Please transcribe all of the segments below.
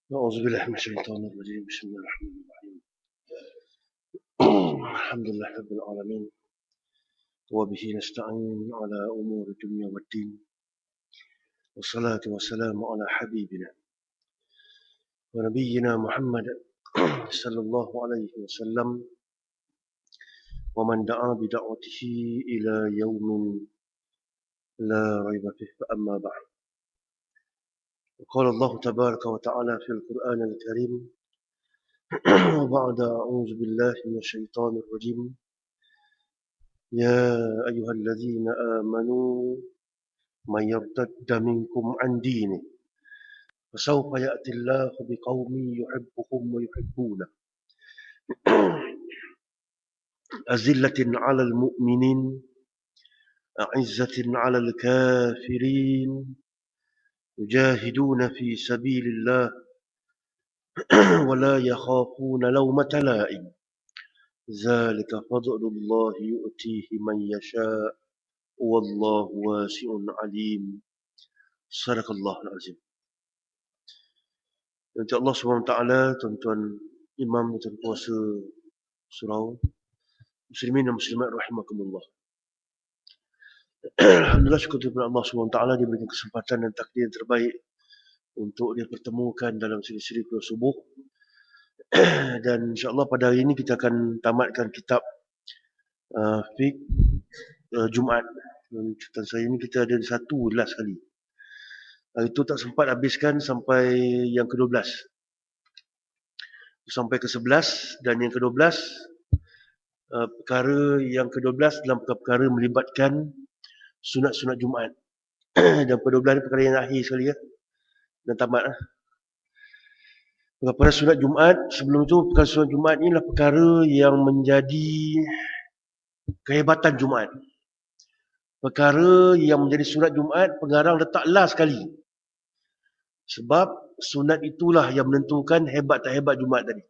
أعوذ بالله من الشيطان الرجيم بسم الله الرحمن الرحيم الحمد لله رب العالمين وبه نستعين على أمور الدنيا والدين والصلاة والسلام على حبيبنا ونبينا محمد صلى الله عليه وسلم ومن دعا بدعوته إلى يوم لا ريب فيه فأما بعد وقال الله تبارك وتعالى في القرآن الكريم وبعد أعوذ بالله من الشيطان الرجيم يا أيها الذين آمنوا من يرتد منكم عن دينه فسوف يأتي الله بقوم يحبهم ويحبونه أذلة على المؤمنين أعزة على الكافرين يجاهدون في سبيل الله ولا يخافون لومة لائم ذلك فضل الله يؤتيه من يشاء والله واسع عليم صدق الله العظيم. Untuk Allah SWT, tuan-tuan imam dan puasa surau, muslimin dan muslimat rahimakumullah. Alhamdulillah, syukur kepada Allah SWT, dia berikan kesempatan dan takdir yang terbaik untuk dia pertemukan dalam siri-siri kuliah subuh. Dan insyaAllah pada hari ini kita akan tamatkan kitab fiqh Jumaat. Dan catatan saya ini kita ada satu last kali. Hari itu tak sempat habiskan sampai yang ke-12. Sampai ke-11 dan yang ke-12, perkara yang ke-12 dalam perkara melibatkan sunat-sunat Jumaat. Dan ke-12 ni perkara yang akhir sekali ya. Dan tamat lah. Perkara sunat Jumaat, sebelum itu perkara sunat Jumaat ni adalah perkara yang menjadi kehebatan Jumaat. Perkara yang menjadi sunat Jumaat, pengarang letak last sekali. Sebab sunat itulah yang menentukan hebat tak hebat Jumaat tadi.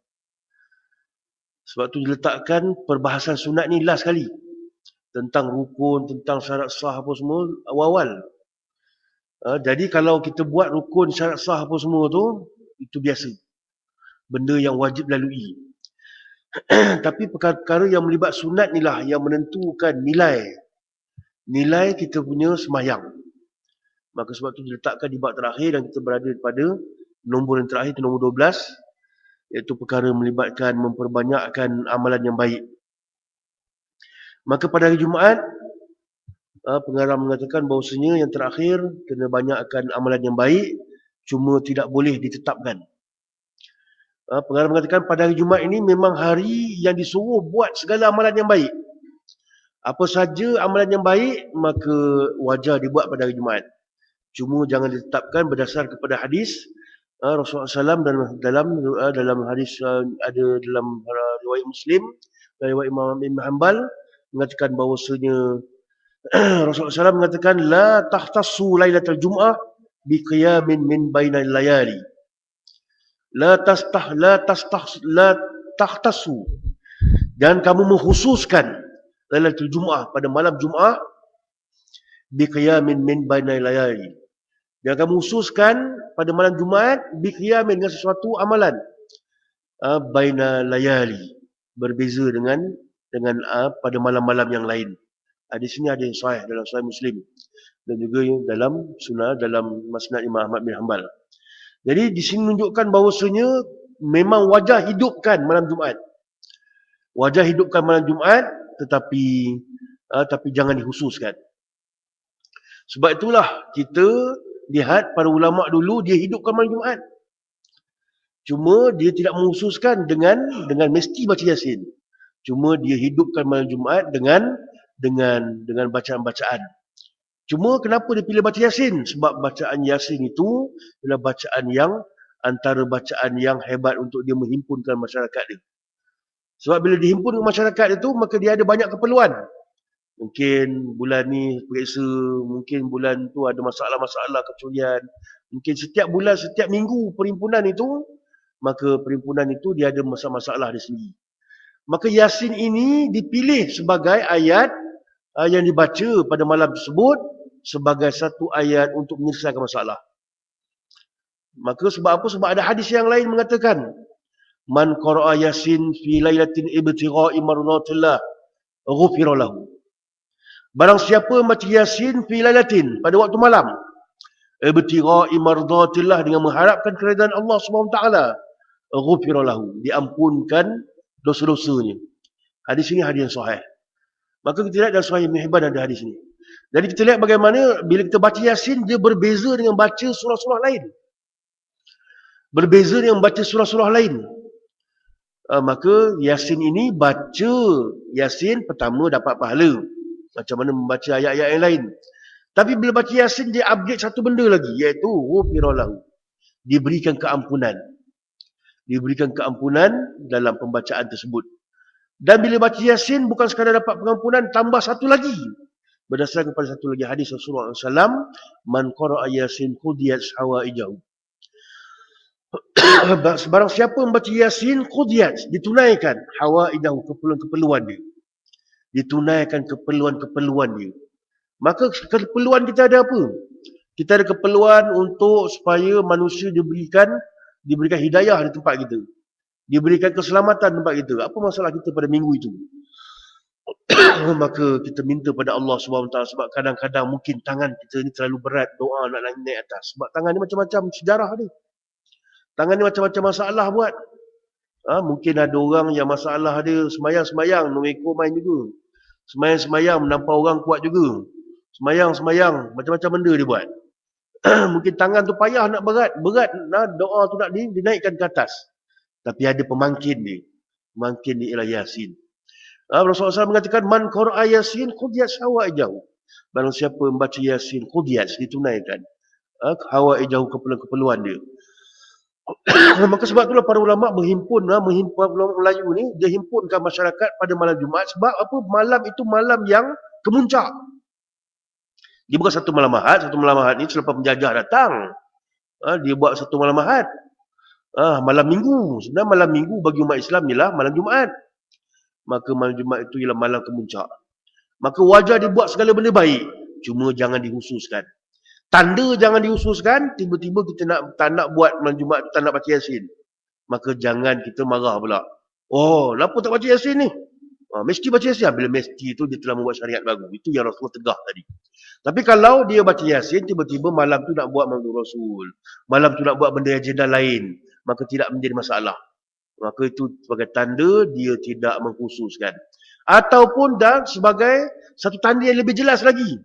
Sebab tu diletakkan perbahasan sunat ni last sekali. Tentang rukun, tentang syarat sah apa semua, awal-awal. Jadi kalau kita buat rukun, syarat sah apa semua tu, itu biasa. Benda yang wajib lalui. Tapi perkara-perkara yang melibat sunat ni lah yang menentukan nilai kita punya sembahyang. Maka sebab tu diletakkan di bab terakhir dan kita berada pada nombor yang terakhir, itu nombor 12, iaitu perkara melibatkan memperbanyakkan amalan yang baik. Maka pada hari Jumaat, pengarang mengatakan bahawasanya yang terakhir kena banyakkan amalan yang baik, cuma tidak boleh ditetapkan. Pengarang mengatakan pada hari Jumaat ini memang hari yang disuruh buat segala amalan yang baik. Apa saja amalan yang baik, maka wajar dibuat pada hari Jumaat. Cuma jangan ditetapkan berdasar kepada hadis Rasulullah SAW dan dalam hadis ada dalam riwayat Muslim, riwayat Imam Ibn Hanbal mengatakan bahawasanya Rasulullah SAW mengatakan la tahtassu lailatul jum'ah bi qiyamin min bainal layali. La tahtassu, dan kamu mengkhususkan lailatul jum'ah pada malam Jumaat bi qiyamin min bainal layali. Dan kamu khususkan pada malam Jumaat bi qiyamin dengan sesuatu amalan baina layali, berbeza dengan pada malam-malam yang lain. Di sini ada yang sahih dalam Sahih Muslim dan juga dalam sunnah dalam Musnad Imam Ahmad bin Hanbal. Jadi di sini menunjukkan bahawasanya memang wajah hidupkan malam Jumaat. Wajah hidupkan malam Jumaat, tetapi jangan dikhususkan. Sebab itulah kita lihat para ulama dulu dia hidupkan malam Jumaat. Cuma dia tidak mengkhususkan dengan mesti baca Yasin. Cuma dia hidupkan malam Jumaat dengan bacaan-bacaan. Cuma kenapa dia pilih baca Yasin? Sebab bacaan Yasin itu adalah bacaan yang antara bacaan yang hebat untuk dia menghimpunkan masyarakat dia. Sebab bila dihimpun masyarakat itu, maka dia ada banyak keperluan. Mungkin bulan ni periksa, mungkin bulan tu ada masalah-masalah kecurian. Mungkin setiap bulan, setiap minggu perhimpunan itu, maka perhimpunan itu dia ada masalah-masalah dia sendiri. Maka Yasin ini dipilih sebagai ayat yang dibaca pada malam tersebut sebagai satu ayat untuk menyelesaikan masalah. Maka sebab apa? Sebab ada hadis yang lain mengatakan, man qara'a Yasin fi lailatin ibtigha'i mardatillah ghufira lahu. Barang siapa baca Yasin fi lailatin, pada waktu malam, ibtigha'i mardatillah, dengan mengharapkan keridaan Allah Subhanahu wa taala, ghufira lahu, diampunkan dosa-dosanya. Hadis ini hadis yang sahih. Maka kita lihat dalam Sahih Ibn Hibban ada hadis ini. Jadi kita lihat bagaimana bila kita baca Yasin, dia berbeza dengan baca surah-surah lain. Berbeza dengan baca surah-surah lain. Maka Yasin ini, baca Yasin pertama dapat pahala, macam mana membaca ayat-ayat yang lain. Tapi bila baca Yasin, dia upgrade satu benda lagi, iaitu ghufira lahu, diberikan keampunan. Diberikan keampunan dalam pembacaan tersebut. Dan bila baca Yasin, bukan sekadar dapat pengampunan, tambah satu lagi. Berdasarkan kepada satu lagi hadis Rasulullah SAW, man qara'a Yasin qudiyat hawaijahu. Barang siapa membaca Yasin, qudiyat, ditunaikan hawaijahu, keperluan-keperluan dia. Ditunaikan keperluan-keperluan dia. Maka keperluan kita ada apa? Kita ada keperluan untuk supaya manusia diberikan hidayah di tempat kita. Diberikan keselamatan di tempat kita. Apa masalah kita pada minggu itu? Maka kita minta pada Allah SWT, sebab kadang-kadang mungkin tangan kita ni terlalu berat, doa nak naik atas. Sebab tangan ni macam-macam sejarah dia. Tangan ni macam-macam masalah buat. Mungkin ada orang yang masalah dia semayang-semayang, nombor main juga. Semayang-semayang, menampar orang kuat juga. Semayang-semayang, macam-macam benda dia buat. Mungkin tangan tu payah nak berat, doa tu nak dinaikkan ke atas. Tapi ada pemangkin dia. Pemangkin dia ialah Yasin. Rasulullah SAW mengatakan, man qara'a Yasin qudiyat hawaijahu. Barang siapa membaca Yasin, qudiyat, ditunaikan hawaijahu, keperluan-keperluan dia. Maka sebab itulah para ulama menghimpun ulama Melayu ni, dia himpunkan masyarakat pada malam Jumaat. Sebab apa? Malam itu malam yang kemuncak. Dia bukan satu malam Ahad. Satu malam Ahad ni selepas penjajah datang. Dia buat satu malam Ahad. Malam Minggu. Sebenarnya malam Minggu bagi umat Islam ialah malam Jumaat. Maka malam Jumaat itu ialah malam kemuncak. Maka wajar dia buat segala benda baik. Cuma jangan dihususkan. Tanda jangan dihususkan, tiba-tiba kita tak nak buat malam Jumaat, tak nak baca Yasin. Maka jangan kita marah pula. Oh, kenapa tak baca Yasin ni? Mesti baca Yasin. Bila mesti tu dia telah membuat syariat baru. Itu yang Rasulullah tegah tadi. Tapi kalau dia baca Yasin, tiba-tiba malam tu nak buat Maulid Rasul, malam tu nak buat benda agenda lain, maka tidak menjadi masalah. Maka itu sebagai tanda dia tidak mengkhususkan. Ataupun dan sebagai satu tanda yang lebih jelas lagi.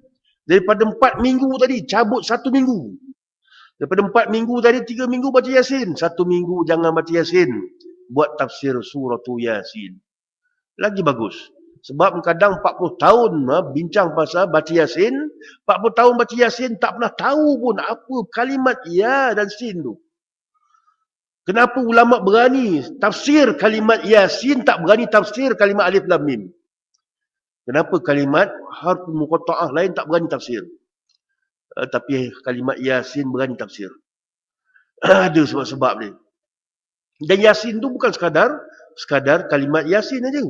Daripada 4 minggu tadi, cabut 1 minggu. Daripada 4 minggu tadi, 3 minggu baca Yasin. 1 minggu jangan baca Yasin. Buat tafsir suratu Yasin. Lagi bagus. Sebab kadang 40 tahun bincang pasal baca Yasin. 40 tahun baca Yasin, tak pernah tahu pun apa kalimat Ya dan Sin tu. Kenapa ulama berani tafsir kalimat Yasin, tak berani tafsir kalimat Alif Lam Mim? Kenapa kalimat harf muqatta'ah lain tak berani tafsir? Tapi kalimat Yasin berani tafsir. Ada sebab-sebab dia. Dan Yasin tu bukan sekadar kalimat Yasin aja.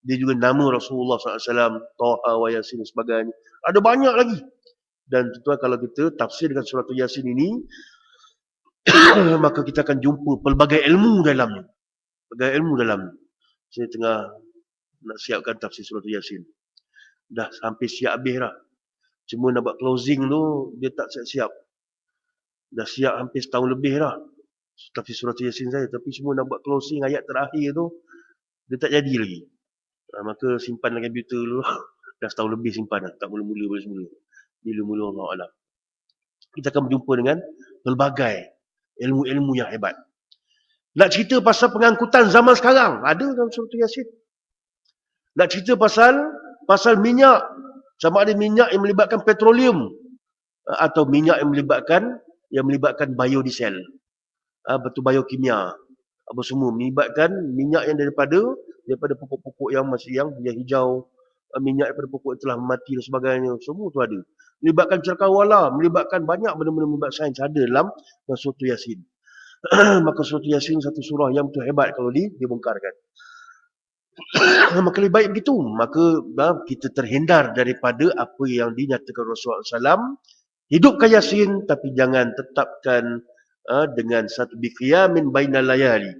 Dia juga nama Rasulullah SAW, Taha wa Yasin dan sebagainya. Ada banyak lagi. Dan tuan kalau kita tafsir dengan surah Yasin ini, maka kita akan jumpa pelbagai ilmu dalamnya. Pelbagai ilmu dalamnya. Saya tengah nak siapkan tafsir surah Yasin. Dah hampir siap habis dah. Cuma nak buat closing tu, dia tak siap-siap. Dah siap hampir setahun lebih dah. Tafsir surah Yasin saya. Tapi cuma nak buat closing ayat terakhir tu, dia tak jadi lagi. Maka simpan dalam komputer dulu. Dah setahun lebih simpan dah. Tak mula-mula boleh semula. Bila-mula Allah Alam. Kita akan berjumpa dengan pelbagai ilmu-ilmu yang hebat. Nak cerita pasal pengangkutan zaman sekarang, ada dalam surah Yasin. Nak cerita pasal minyak, sama ada minyak yang melibatkan petroleum atau minyak yang melibatkan biodiesel, betul biokimia, apa semua melibatkan minyak yang daripada pokok-pokok yang hijau, minyak daripada pokok yang telah mati dan sebagainya, semua tu ada. Melibatkan cakrawala, melibatkan banyak benda-benda melibatkan sains ada dalam surah Yasin. Maka surah Yasin satu surah yang betul hebat kalau dibongkarkan. Maka lebih baik begitu. Maka kita terhindar daripada apa yang dinyatakan Rasulullah SAW. Hidupkan Yasin, tapi jangan tetapkan dengan satu biqiyamin bainal layali.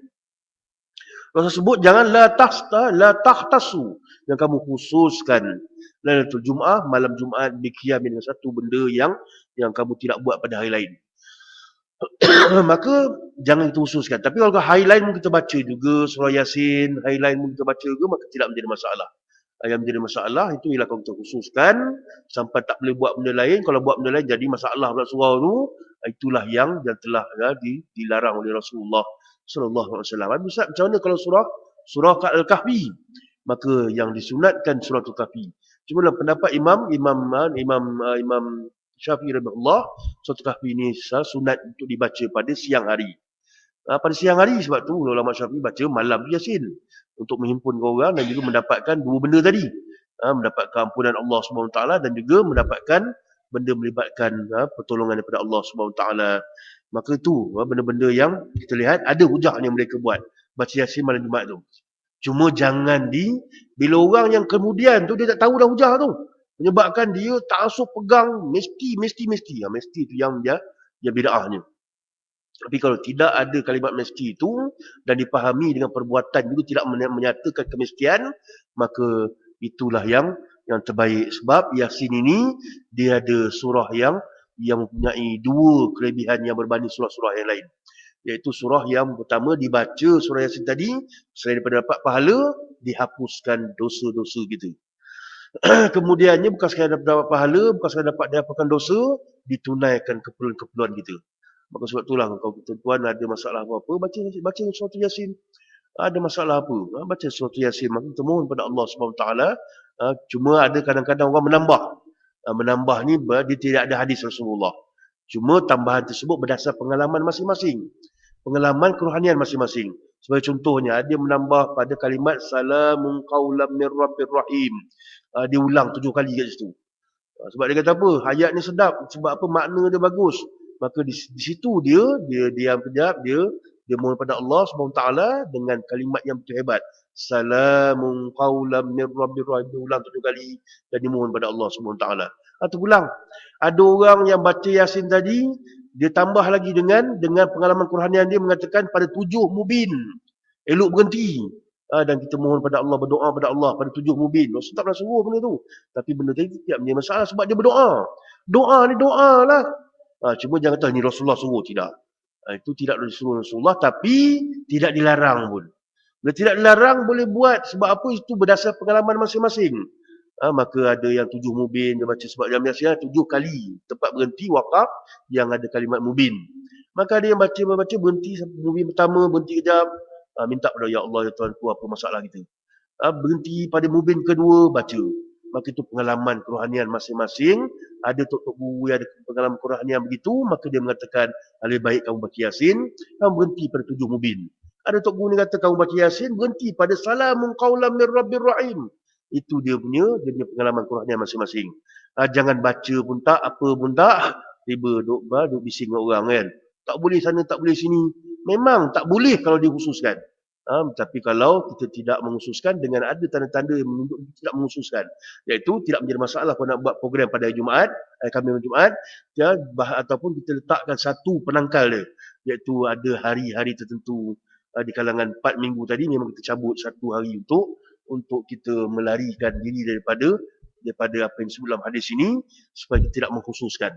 Rasul sebut jangan la tahtasu, yang kamu khususkan Lailatul Jumaah, malam Jumaat biqiyamin, dengan satu benda yang kamu tidak buat pada hari lain. Maka jangan kita khususkan. Tapi kalau hari lain pun kita baca juga surah Yasin, hari lain pun kita baca juga, maka tidak menjadi masalah. Yang menjadi masalah itu ialah kalau kita khususkan sampai tak boleh buat benda lain. Kalau buat benda lain jadi masalah pula surah tu, itulah yang telah dilarang oleh Rasulullah sallallahu alaihi wasallam. Macam mana kalau surah Al-Kahfi? Maka yang disunatkan surah Al-Kahfi. Cuma dalam pendapat Imam Syafi'i rahimahullah, surah Al-Kahfi ini sunat untuk dibaca pada siang hari. Pada siang hari, sebab tu ulama Syafi'i baca malam Yasin untuk menghimpun orang dan juga mendapatkan dua benda tadi. Mendapatkan ampunan Allah SWT dan juga mendapatkan benda melibatkan pertolongan daripada Allah SWT. Maka itu benda-benda yang kita lihat ada hujah yang mereka buat. Baca Yasin malam Jumaat tu. Cuma jangan bila orang yang kemudian tu dia tak tahu dah hujah tu, menyebabkan dia ta'assub pegang mesti. Mesti tu yang dia bid'ahnya. Tapi kalau tidak ada kalimat mesti itu dan dipahami dengan perbuatan juga tidak menyatakan kemestian, maka itulah yang terbaik. Sebab Yasin ini dia ada surah yang mempunyai dua kelebihan yang berbanding surah-surah yang lain. Iaitu surah yang pertama dibaca surah Yasin tadi, selain daripada dapat pahala, dihapuskan dosa-dosa kita. Kemudiannya bukan sekadar dapat pahala, bukan sekadar dapat dihapuskan dosa, ditunaikan keperluan-keperluan kita. Maka sebab itulah kalau tuan ada masalah apa-apa, baca surah Yasin. Ada masalah apa? Baca surah Yasin. Maka kita mohon pada Allah SWT. Cuma ada kadang-kadang orang menambah. Menambah ni dia tidak ada hadis Rasulullah. Cuma tambahan tersebut berdasar pengalaman masing-masing. Pengalaman kerohanian masing-masing. Sebagai contohnya, dia menambah pada kalimat salamun qaulam mir rabbir rahim. Dia ulang 7 kali kat situ. Sebab dia kata apa? Ayat ni sedap. Sebab apa? Makna dia bagus. Maka di situ dia diam kejap, dia mohon pada Allah SWT dengan kalimat yang betul hebat. Salamun qaulam mir rabbir rahim. Dia ulang 7 kali dan dia mohon pada Allah SWT. Atau ulang. Ada orang yang baca Yasin tadi, dia tambah lagi dengan pengalaman kerohanian dia mengatakan pada 7 mubin. Elok berhenti. Dan kita mohon pada Allah, berdoa pada Allah pada 7 mubin. Rasul tak pernah suruh benda tu. Tapi benda tadi tidak menjadi masalah sebab dia berdoa. Doa ni doa lah. Cuma jangan kata ni Rasulullah suruh, tidak. Itu tidak disuruh Rasulullah, tapi tidak dilarang pun. Bila tidak dilarang boleh buat. Sebab apa? Itu berdasar pengalaman masing-masing. Maka ada yang 7 mubin, dia baca sebab jam Yasin 7 kali. Tempat berhenti, wakaf, yang ada kalimat mubin. Maka ada yang baca berhenti mubin pertama, berhenti kejap. Minta pada ya Allah, ya Tuhanku, apa masalah kita. Berhenti pada mubin kedua, baca. Maka itu pengalaman kerohanian masing-masing. Ada tok guru yang ada pengalaman kerohanian begitu, maka dia mengatakan lebih baik kamu baca Yasin, kamu berhenti pada 7 mubin. Ada tok guru yang kata kamu baca Yasin, berhenti pada salamun qaulam mir rabbir rahim. Itu dia punya pengalaman kerohanian masing-masing. Jangan baca pun tak, apa pun tak, tiba duk bising orang kan. Tak boleh sana, tak boleh sini. Memang tak boleh kalau dikhususkan. Tapi kalau kita tidak menghususkan dengan ada tanda-tanda yang menunjuk tidak menghususkan, iaitu tidak menjadi masalah kalau nak buat program pada hari Jumaat, hari Khamis Jumaat, ataupun kita letakkan satu penangkal dia, iaitu ada hari-hari tertentu di kalangan 4 minggu tadi memang kita cabut satu hari untuk kita melarikan diri daripada apa yang disebut dalam hadis ini supaya kita tidak mengkhususkan.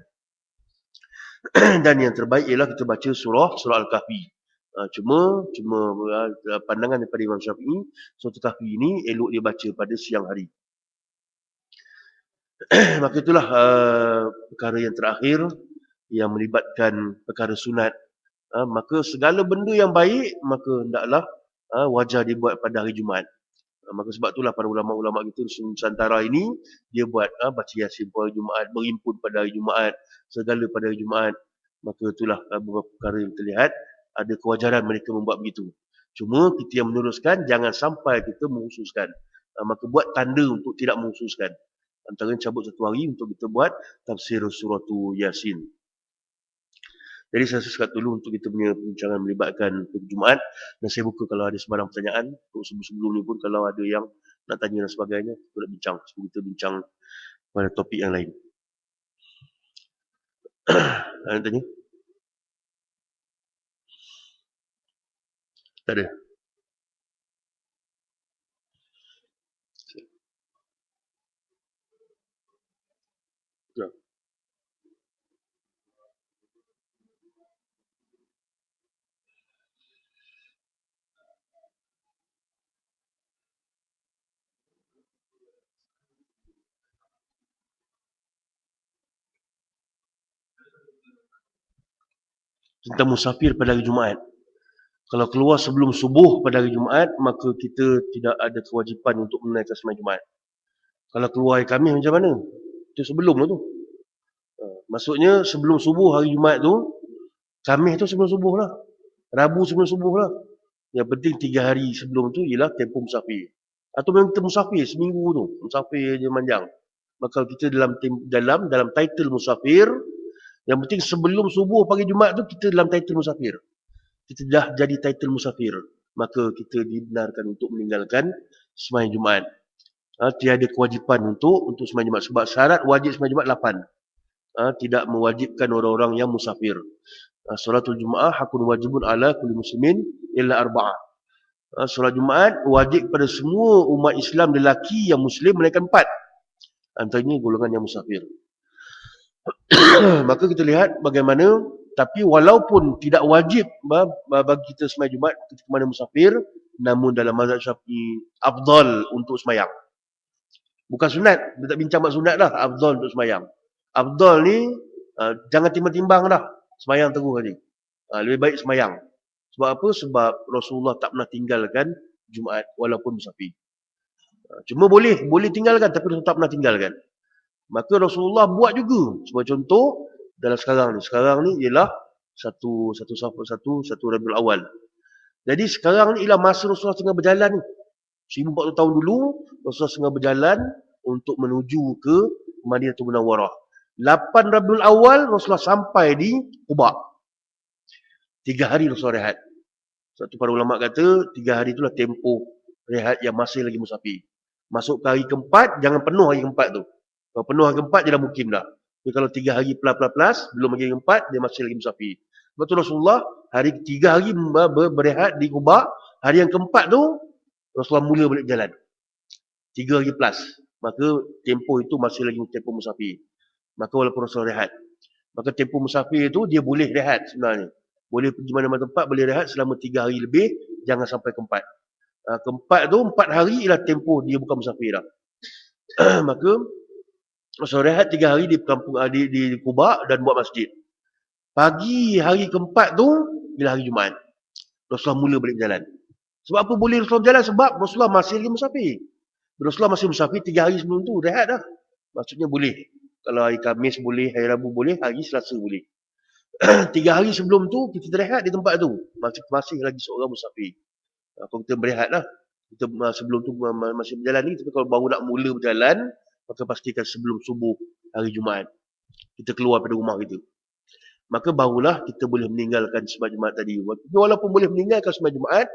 Dan yang terbaik ialah kita baca surah Al-Kahfi. Cuma pandangan daripada Imam Syafi'i, surah Al-Kahfi ini elok dia baca pada siang hari. Maka itulah perkara yang terakhir yang melibatkan perkara sunat. Maka segala benda yang baik maka hendaklah wajar dibuat pada hari Jumaat. Maka sebab itulah para ulama-ulama kita Nusantara ini dia buat baca Yasin pada hari Jumaat, berhimpun pada hari Jumaat, segala pada hari Jumaat. Maka itulah beberapa perkara yang terlihat ada kewajaran mereka membuat begitu. Cuma kita yang meneruskan jangan sampai kita menghususkan. Maka buat tanda untuk tidak menghususkan. Antara cabut satu hari untuk kita buat tafsir surah Yasin. Jadi saya sekat dulu untuk kita punya perbincangan melibatkan Jumaat. Dan saya buka kalau ada sebarang pertanyaan. Untuk sebelum ni pun kalau ada yang nak tanya dan sebagainya, kita nak bincang. Sebelum kita bincang pada topik yang lain. Ada yang tanya? Tak ada. Ya. Tentang musafir pada hari Jumaat. Kalau keluar sebelum subuh pada hari Jumaat, maka kita tidak ada kewajipan untuk menunaikan sembahyang Jumaat. Kalau keluar hari Khamis macam mana? Itu sebelum tu. Maksudnya sebelum subuh hari Jumaat tu, Khamis tu sebelum subuh lah. Rabu sebelum subuh lah. Yang penting 3 hari sebelum tu ialah tempoh musafir. Atau memang kita musafir seminggu tu. Musafir je panjang. Maka kita dalam title musafir, yang penting sebelum subuh pagi Jumaat tu kita dalam title musafir. Kita dah jadi title musafir. Maka kita dibenarkan untuk meninggalkan sembahyang Jumaat. Tiada kewajipan untuk sembahyang Jumaat. Sebab syarat wajib sembahyang Jumaat 8. Tidak mewajibkan orang-orang yang musafir. Solatul Jumaah hakun wajibun ala kulli muslimin illa arba'ah. Solat Jumaat wajib pada semua umat Islam lelaki yang muslim melainkan 4. Antaranya golongan yang musafir. Maka kita lihat bagaimana, tapi walaupun tidak wajib bagi kita sembahyang Jumaat ketika mana musafir, namun dalam mazhab Syafi'i afdal untuk sembahyang. Bukan sunat, kita tak bincang mak sunat dah, afdal untuk sembahyang. Afdal ni jangan timbang-timbang dah, sembahyang terus tadi. Lebih baik sembahyang. Sebab apa? Sebab Rasulullah tak pernah tinggalkan Jumaat walaupun musafir. Cuma boleh tinggalkan, tapi Rasulullah tak pernah tinggalkan. Maka Rasulullah buat juga. Sebagai contoh dalam sekarang ni ialah satu Rabiul Awal. Jadi sekarang ni ialah masa Rasulullah tengah berjalan ni. 1400 tahun dulu Rasulullah tengah berjalan untuk menuju ke Madinatul Munawwarah. 8 Rabiul Awal Rasulullah sampai di Quba. 3 hari Rasulullah rehat. Satu para ulama kata 3 hari itulah tempoh rehat yang masih lagi musafir. Masuk ke hari keempat, jangan penuh hari keempat tu. Kalau penuh hari keempat, dia dah mukim dah. Jadi kalau 3 hari plus, belum lagi hari keempat, dia masih lagi musafir. Sebab tu Rasulullah, 3 hari berehat di Quba, hari yang keempat tu, Rasulullah mula balik jalan. 3 hari plus. Maka tempoh itu masih lagi tempoh musafir. Maka walaupun Rasulullah rehat. Maka tempoh musafir itu, dia boleh rehat sebenarnya. Boleh pergi mana-mana tempat, boleh rehat selama 3 hari lebih, jangan sampai keempat. Keempat tu, 4 hari ialah tempoh dia bukan musafir dah. Maka Rasulullah rehat 3 hari di kampung di Quba dan buat masjid. Pagi hari keempat tu ialah hari Jumaat. Rasulullah mula balik jalan. Sebab apa boleh Rasulullah berjalan? Sebab Rasulullah masih lagi musafir. Rasulullah masih musafir 3 hari sebelum tu rehat dah. Maksudnya boleh. Kalau hari Khamis boleh, hari Rabu boleh, hari Selasa boleh. 3 hari sebelum tu kita rehat di tempat tu. Masih lagi seorang musafir. Kalau kita berehat lah. Kita sebelum tu masih berjalan ni, tapi kalau baru nak mula berjalan, maka pastikan sebelum subuh hari Jumaat kita keluar pada rumah kita. Maka barulah kita boleh meninggalkan sembahyang Jumaat tadi. Walaupun boleh meninggalkan sembahyang Jumaat,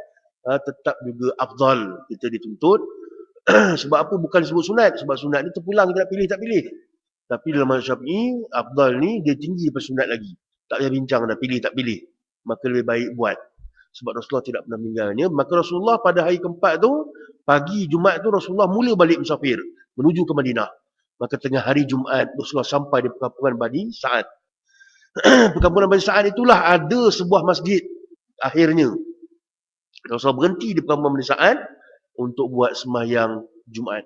tetap juga afdal kita dituntut. Sebab apa? Bukan disebut sunat. Sebab sunat ni terpulang, kita nak pilih tak pilih. Tapi dalam mazhab Syafi'i, afdal ni dia tinggi daripada sunat lagi. Tak payah bincang dah pilih tak pilih. Maka lebih baik buat. Sebab Rasulullah tidak pernah meninggalnya. Maka Rasulullah pada hari keempat tu, pagi Jumaat tu Rasulullah mula balik musafir menuju ke Madinah. Maka tengah hari Jumaat Rasulullah sampai di perkampungan Bani Sa'ad. Perkampungan Bani Sa'ad itulah ada sebuah masjid akhirnya. Rasulullah berhenti di perkampungan Bani Sa'ad untuk buat sembahyang Jumaat.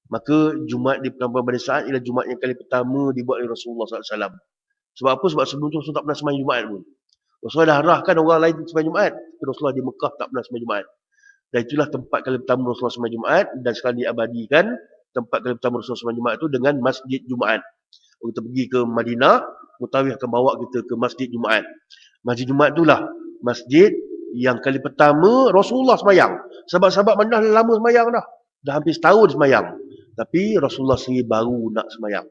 Maka Jumaat di perkampungan Bani Sa'ad ialah Jumaat yang kali pertama dibuat oleh Rasulullah SAW. Sebab apa? Sebab sebelum tu Rasulullah tak pernah sembahyang Jumaat pun. Rasulullah dah arahkan orang lain sembahyang Jumaat. Rasulullah di Mekah tak pernah sembahyang Jumaat. Dan itulah tempat kali pertama Rasulullah sembahyang Jumaat, dan sekarang diabadikan tempat kali pertama Rasulullah sembahyang Jumaat itu dengan Masjid Jumaat. Kalau kita pergi ke Madinah, Mutawif akan bawa kita ke Masjid Jumaat. Masjid Jumaat itulah masjid yang kali pertama Rasulullah sembahyang. Sahabat-sahabat Madinah dah lama sembahyang dah. Dah hampir setahun sembahyang. Tapi Rasulullah sendiri baru nak sembahyang.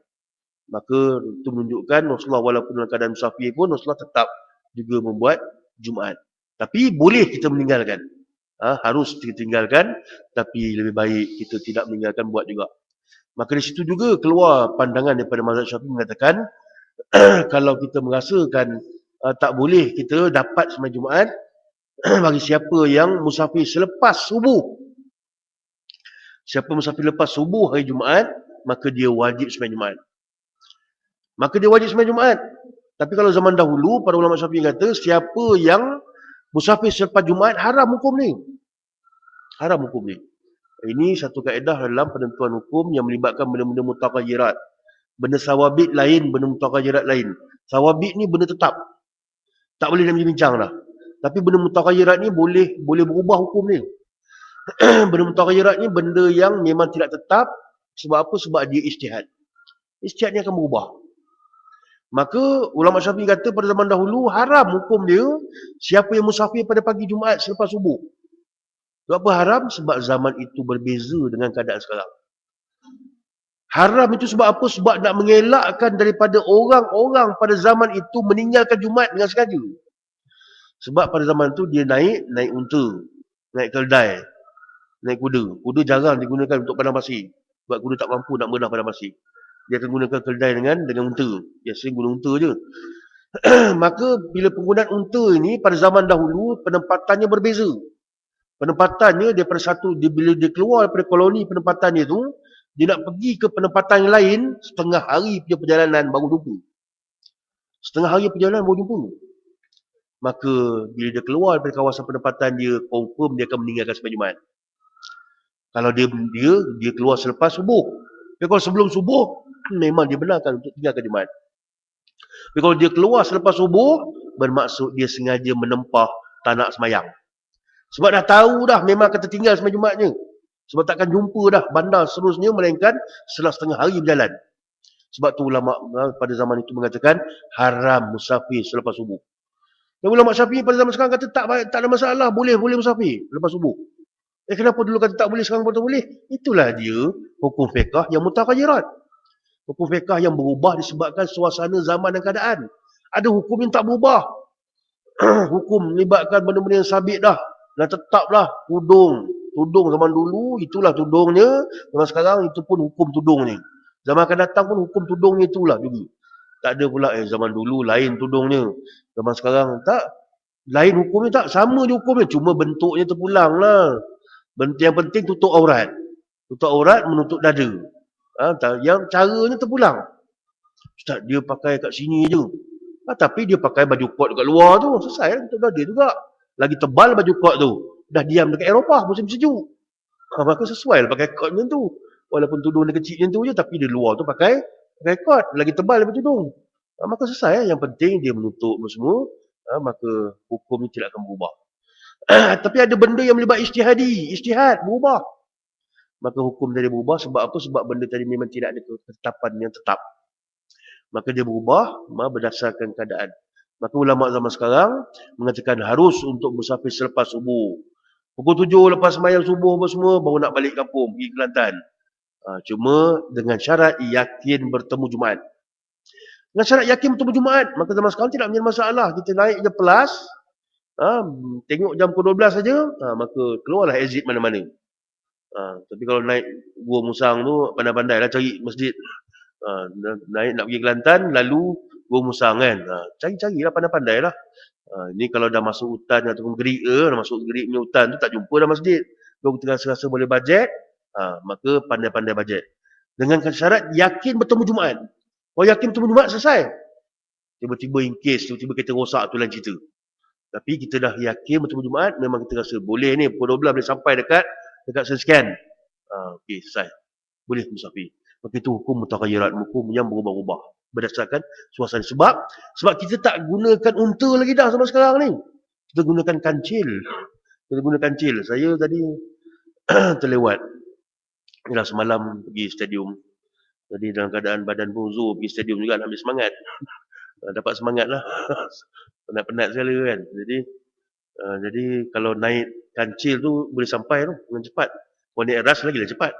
Maka itu menunjukkan Rasulullah walaupun dalam keadaan musafir pun Rasulullah tetap juga membuat Jumaat. Tapi boleh kita meninggalkan. Harus kita tinggalkan, tapi lebih baik kita tidak meninggalkan buat juga. Maka di situ juga keluar pandangan daripada mazhab Syafi'i mengatakan kalau kita merasakan tak boleh kita dapat sembahyang Jumaat, bagi siapa yang musafir selepas subuh. Siapa musafir lepas subuh hari Jumaat, maka dia wajib sembahyang Jumaat. Maka dia wajib sembahyang Jumaat. Tapi kalau zaman dahulu, para ulama Syafi'i kata, siapa yang musafir selepas Jumaat, haram hukum ni. Haram hukum ni. Ini satu kaedah dalam penentuan hukum yang melibatkan benda-benda mutaghayirat. Benda sawabit lain, benda mutaghayirat lain. Sawabit ni benda tetap. Tak boleh nak bincang dah. Tapi benda mutaghayirat ni boleh berubah hukum ni. Benda mutaghayirat ni benda yang memang tidak tetap. Sebab apa? Sebab dia ijtihad. Ijtihad ni akan berubah. Maka ulama Syafi'i kata pada zaman dahulu haram hukum dia siapa yang musafir pada pagi Jumaat selepas subuh. Sebab apa haram? Sebab zaman itu berbeza dengan keadaan sekarang. Haram itu sebab apa? Sebab nak mengelakkan daripada orang-orang pada zaman itu meninggalkan Jumaat dengan sengaja. Sebab pada zaman itu dia naik unta, naik keldai, naik kuda. Kuda jarang digunakan untuk padang pasir. Sebab kuda tak mampu nak berenang padang pasir. Dia akan gunakan keldai dengan unta. Dia sering guna unta je. Maka bila penggunaan unta ini pada zaman dahulu penempatannya berbeza. Penempatannya daripada bila dia keluar daripada koloni penempatannya tu, dia nak pergi ke penempatan yang lain, setengah hari punya perjalanan baru jumpa. Setengah hari perjalanan baru jumpa. Maka bila dia keluar daripada kawasan penempatan dia, confirm dia akan meninggalkan sembahyang Jumaat. Kalau dia keluar selepas subuh. Tapi kalau sebelum subuh, memang dia benarkan untuk tinggalkan Jumaat. Tapi kalau dia keluar selepas subuh, bermaksud dia sengaja menempah tak nak sembahyang. Sebab dah tahu dah memang akan tertinggal sembahyang Jumaatnya. Sebab takkan jumpa dah bandar seterusnya melainkan setelah setengah hari berjalan. Sebab tu ulama pada zaman itu mengatakan haram musafir selepas subuh. Dan ulama Syafi'i pada zaman sekarang kata tak ada masalah, boleh musafir lepas subuh. Kenapa dulu kata tak boleh, sekarang pun tak boleh? Itulah dia hukum fiqh yang mutaghayirat. Hukum fiqh yang berubah disebabkan suasana zaman dan keadaan. Ada hukum yang tak berubah. Hukum melibatkan benda-benda yang sabit dah. Dan tetap dah tudung zaman dulu itulah tudungnya, zaman sekarang itu pun hukum tudung ni. Zaman akan datang pun hukum tudungnya itulah juga. Tak ada pula zaman dulu lain tudungnya, zaman sekarang tak lain hukumnya, tak sama je hukumnya, cuma bentuknya terpulang lah. Yang penting tutup aurat menutup dada. Yang caranya terpulang. Ustaz, dia pakai kat sini je. Tapi dia pakai baju kot dekat luar tu, selesai lah, tutup dada juga. Lagi tebal baju kot tu. Dah diam dekat Eropah musim sejuk. Maka sesuai lah pakai kot macam tu. Walaupun tudung dia kecil macam tu je, tapi dia luar tu pakai kot. Lagi tebal daripada tudung. Maka selesai. Yang penting dia menutup semua. Maka hukum ni tidak akan berubah. Tapi ada benda yang melibat ijtihad berubah. Maka hukum tadi berubah sebab apa? Sebab benda tadi memang tidak ada ketetapan yang tetap. Maka dia berubah berdasarkan keadaan. Maka ulama zaman sekarang mengatakan harus untuk musafir selepas subuh. Pukul 7 lepas sembahyang subuh semua baru nak balik kampung pergi Kelantan. Cuma dengan syarat yakin bertemu Jumaat. Dengan syarat yakin bertemu Jumaat, maka zaman sekarang tidak menjadi masalah. Kita naik je pelas, tengok jam pukul 12 saja, maka keluarlah exit mana-mana. Tapi kalau naik Gua Musang tu pandai-pandailah cari masjid. Naik nak pergi Kelantan lalu Gua Musang kan. Cari-carilah pandai-pandai lah. Ni kalau dah masuk hutan ataupun gerik dah masuk gerik punya hutan tu tak jumpa dah masjid. Kalau kita rasa boleh bajet, maka pandai-pandai bajet. Dengan syarat yakin bertemu Jumaat. Kalau yakin bertemu Jumaat selesai. Tiba-tiba in case, tiba-tiba kereta rosak tu lain cerita. Tapi kita dah yakin bertemu Jumaat, memang kita rasa boleh ni pukul 12 boleh sampai dekat sekian. Okey, selesai. Boleh musafir. Maka itu hukum mutaghayirat, hukum yang berubah-ubah berdasarkan suasana. Sebab kita tak gunakan unta lagi dah sama sekarang ni. Kita gunakan kancil. Saya tadi terlewat. Inilah semalam pergi stadium. Jadi dalam keadaan badan pun uzur, pergi stadium juga nak ambil semangat. Dapat semangat lah. Penat-penat sekali kan. Jadi kalau naik kancil tu boleh sampai tu dengan cepat. Kalau naik ras lagi lah cepat.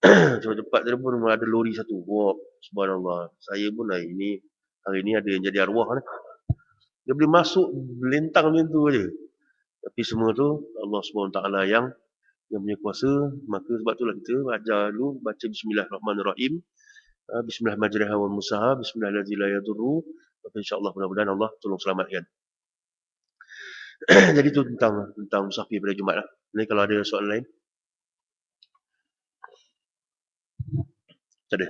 Cepat-cepat dia pun ada lori satu. Wah, subhanallah. Saya pun hari ni ada yang jadi arwah ni. Dia boleh masuk lentang macam tu aje. Tapi semua tu Allah SWT yang punya kuasa. Maka sebab itulah kita ajar dulu baca Bismillahirrahmanirrahim. Bismillahirrahmanirrahim. Bismillahirrahmanirrahim. Bismillahirrahmanirrahim. InsyaAllah mudah-mudahan Allah tolong selamatkan. Jadi itu tentang musafir pada Jumaat lah. Ini kalau ada soalan lain, tak ada.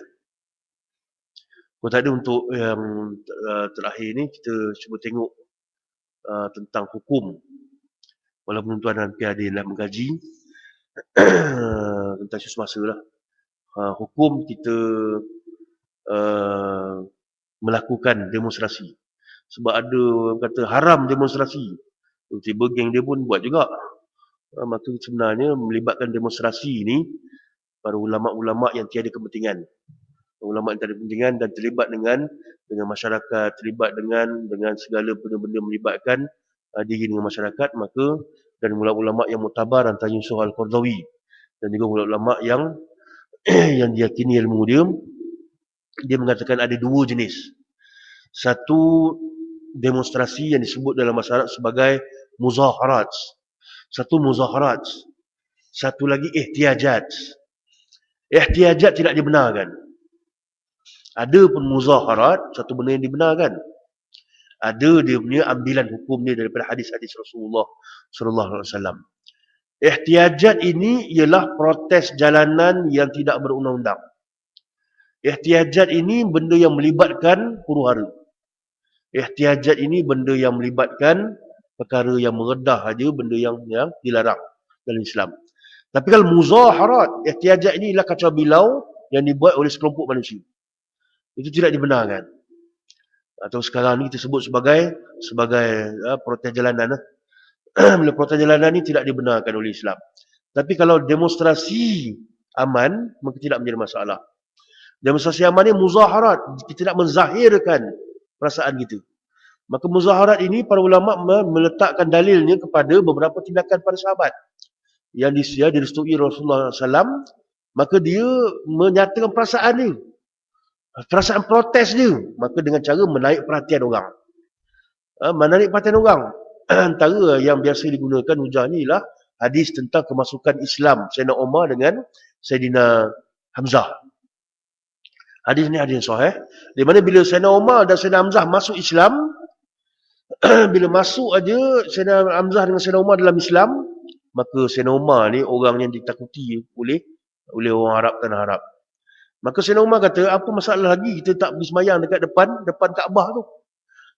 Kalau tak ada untuk yang terakhir ni, kita cuba tengok tentang hukum. Walaupun tuan nanti ada yang nak mengkaji tentang isu semasa lah. Hukum kita melakukan demonstrasi. Sebab ada orang kata haram demonstrasi. Tiba-tiba geng dia pun buat juga. Maka sebenarnya melibatkan demonstrasi ni para ulama'-ulama' yang tiada kepentingan. Ulama' yang tiada kepentingan dan terlibat dengan masyarakat, terlibat dengan segala benda-benda melibatkan diri dengan masyarakat, maka dan ulama' yang muktabar antara Yusuf Al-Qardawi dan juga ulama' yang yang diyakini ilmu dia mengatakan ada dua jenis. Satu demonstrasi yang disebut dalam masyarakat sebagai muzaharat. Satu muzaharat. Satu lagi ihtiyajat. Ihtiyajat tidak dibenarkan. Ada pun muzaharat, satu benda yang dibenarkan. Ada dia punya ambilan hukum dia daripada hadis-hadis Rasulullah sallallahu alaihi wasallam. Ihtiyajat ini ialah protes jalanan yang tidak berundang-undang. Ihtiyajat ini benda yang melibatkan huru-hara. Ihtiyajat ini benda yang melibatkan perkara yang meredah aja, benda yang dilarang dalam Islam. Tapi kalau muzaharat, ihtiyajat ini ialah kacau bilau yang dibuat oleh sekelompok manusia. Itu tidak dibenarkan. Atau sekarang ni kita sebut sebagai protes jalanan. Bila protes jalanan ni tidak dibenarkan oleh Islam. Tapi kalau demonstrasi aman, maka tidak menjadi masalah. Demonstrasi aman ni muzaharat, kita nak menzahirkan perasaan kita. Maka muzaharat ini para ulama' meletakkan dalilnya kepada beberapa tindakan para sahabat yang direstui Rasulullah SAW, maka dia menyatakan perasaan dia. Perasaan protes dia, maka dengan cara menarik perhatian orang. Menarik perhatian orang. Antara yang biasa digunakan hujah ni ialah hadis tentang kemasukan Islam Sayyidina Umar dengan Sayyidina Hamzah. Hadis ni hadis sahih. Di mana bila Sayyidina Umar dan Sayyidina Hamzah masuk Islam, bila masuk aja Sayyidina Hamzah dengan Sayyidina Umar dalam Islam, maka Sayyidina Umar ni orang yang ditakuti oleh orang Arab, tanah Arab. Maka Sayyidina Umar kata, apa masalah lagi kita tak pergi semayang dekat depan Kaabah tu.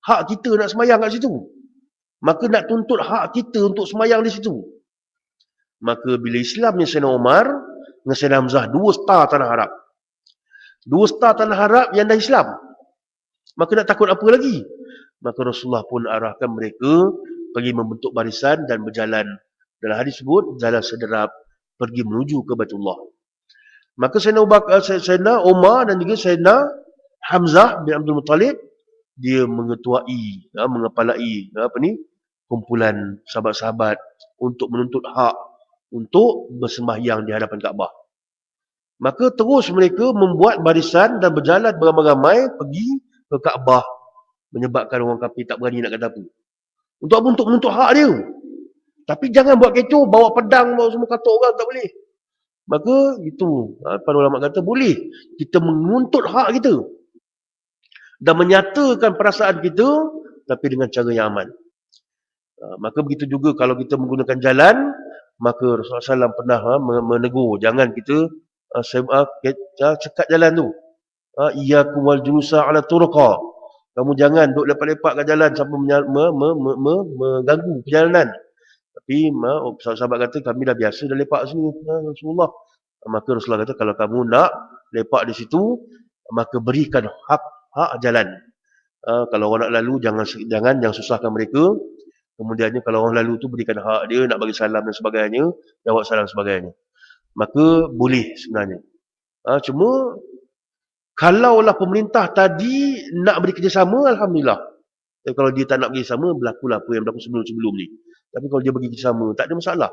Hak kita nak semayang kat situ. Maka nak tuntut hak kita untuk semayang di situ. Maka bila Islamnya Sayyidina Umar dengan Sayyidina Hamzah, dua star tanah Arab. Dua star tanah Arab yang dah Islam. Maka nak takut apa lagi? Maka Rasulullah pun arahkan mereka pergi membentuk barisan dan berjalan. Dalam hadis sebut, jalan sederap pergi menuju ke Baitullah. Maka Sayyidina Umar dan juga Sayyidina Hamzah bin Abdul Muttalib, dia mengetuai, mengepalai kumpulan sahabat-sahabat untuk menuntut hak untuk bersembahyang di hadapan Kaabah. Maka terus mereka membuat barisan dan berjalan beramai-ramai pergi ke Kaabah, menyebabkan orang kafir tak berani nak kata apa. Untuk apa? Untuk menuntut hak dia. Tapi jangan buat kecoh, bawa pedang, bawa semua kata orang, tak boleh. Maka itu, para ulama kata boleh kita menuntut hak kita dan menyatakan perasaan kita, tapi dengan cara yang aman. Maka begitu juga kalau kita menggunakan jalan, maka Rasulullah SAW pernah menegur, jangan kita cekat jalan tu. Iyyakum wal julusa ala turqa. Kamu jangan duduk lepak-lepak kat jalan sampai mengganggu perjalanan. Tapi sahabat kata, kami dah biasa dah lepak sini, Rasulullah. Maka Rasulullah kata, kalau kamu nak lepak di situ, maka berikan hak jalan. Kalau orang nak lalu, jangan susahkan mereka. Kemudiannya kalau orang lalu tu berikan hak dia, nak bagi salam dan sebagainya, jawab salam sebagainya. Maka boleh sebenarnya. Cuma kalaulah pemerintah tadi nak beri kerjasama, Alhamdulillah. Tapi kalau dia tak nak beri kerjasama, berlakulah apa yang berlaku sebelum-sebelum ni. Tapi kalau dia bagi kerjasama, tak ada masalah.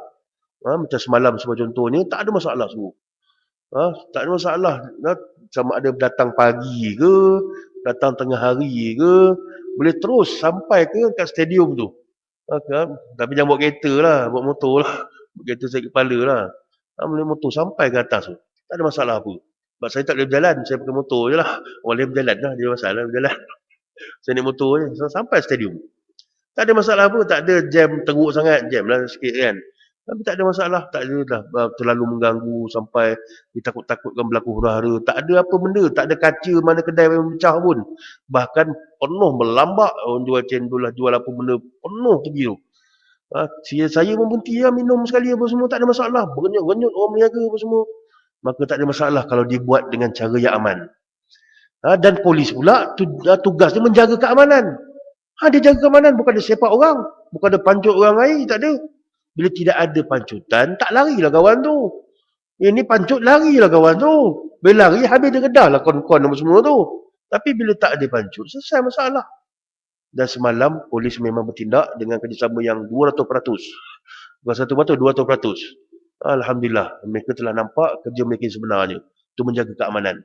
Macam semalam sebagai contohnya, tak ada masalah semua. Tak ada masalah. Sama ada datang pagi ke, datang tengah hari ke, boleh terus sampai ke kat stadium tu. Tapi jangan bawa kereta lah, bawa motor lah. Bawa kereta sakit kepala lah. Boleh motor sampai ke atas tu. Tak ada masalah apa. Sebab saya tak boleh berjalan, saya pakai motor je lah. Orang lain berjalan lah, dia masalah berjalan. Saya naik motor je, sampai stadium. Tak ada masalah pun, tak ada jam teruk sangat, jam lah sikit kan. Tapi tak ada masalah, tak ada dah terlalu mengganggu sampai ditakut-takutkan berlaku hura-hara. Tak ada apa benda, tak ada kaca mana kedai yang pecah pun. Bahkan penuh melambak orang jual cendol lah, jual apa benda, penuh pergi tu. Saya pun berhenti lah minum sekali apa semua, tak ada masalah. Berenyut-renyut orang berniaga apa semua. Maka tak ada masalah kalau dibuat dengan cara yang aman. Dan polis pula tugas dia menjaga keamanan. Dia jaga keamanan, bukan dia sepak orang, bukan dia pancut orang lain, tak ada. Bila tidak ada pancutan, tak larilah kawan tu. Ini pancut, larilah kawan tu. Bila lari, habis dia redah lah kon-kon apa semua tu. Tapi bila tak ada pancut, selesai masalah. Dan semalam, polis memang bertindak dengan kerjasama yang 200%. Bukan 1%, 200%. Alhamdulillah, mereka telah nampak kerja mereka sebenarnya. Itu menjaga keamanan.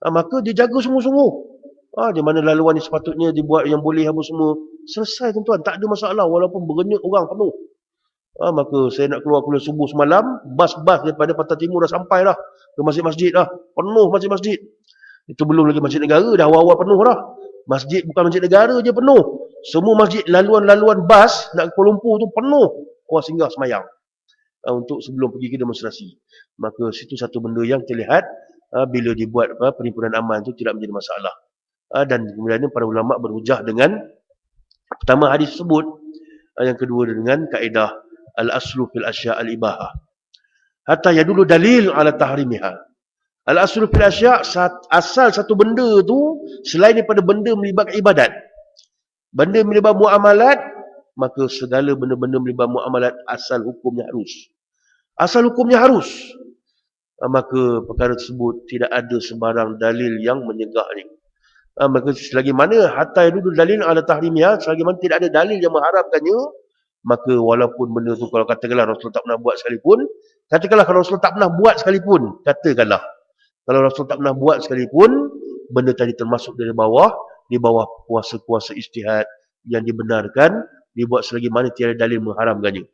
Maka dia jaga sungguh-sungguh. Di mana laluan yang sepatutnya dibuat yang boleh apa semua. Selesai tuan-tuan, tak ada masalah walaupun berenyut orang penuh. Maka saya nak keluar subuh semalam, bas-bas daripada Pantai Timur dah sampai dah ke masjid-masjid dah. Penuh masjid-masjid. Itu belum lagi masjid negara, dah awal-awal penuh dah. Masjid bukan masjid negara je penuh. Semua masjid laluan-laluan bas nak ke Kuala Lumpur tu penuh. Orang singgah semayang. Untuk sebelum pergi ke demonstrasi. Maka situ satu benda yang terlihat bila dibuat perhimpunan aman tu tidak menjadi masalah. Dan kemudian para ulama' berhujah dengan pertama hadis tersebut, yang kedua dengan kaedah al-aslu fil asya' al-ibahah hatta yadullu dalil ala tahrimiha. Al-aslu fil asya', asal satu benda tu selain daripada benda melibatkan ibadat, benda melibatkan muamalat, maka segala benda-benda melibatkan muamalat asal hukumnya harus. Maka perkara tersebut tidak ada sebarang dalil yang menyegah ni. Maka selagi mana hatta itu dalil ala tahrimiha, selagi mana tidak ada dalil yang mengharamkannya, maka walaupun benda tu kalau katakanlah Rasul tak pernah buat sekalipun, kalau Rasul tak pernah buat sekalipun, kalau Rasul tak pernah buat sekalipun, benda tadi termasuk di bawah kuasa-kuasa ijtihad yang dibenarkan, dibuat selagi mana tiada dalil mengharamkannya.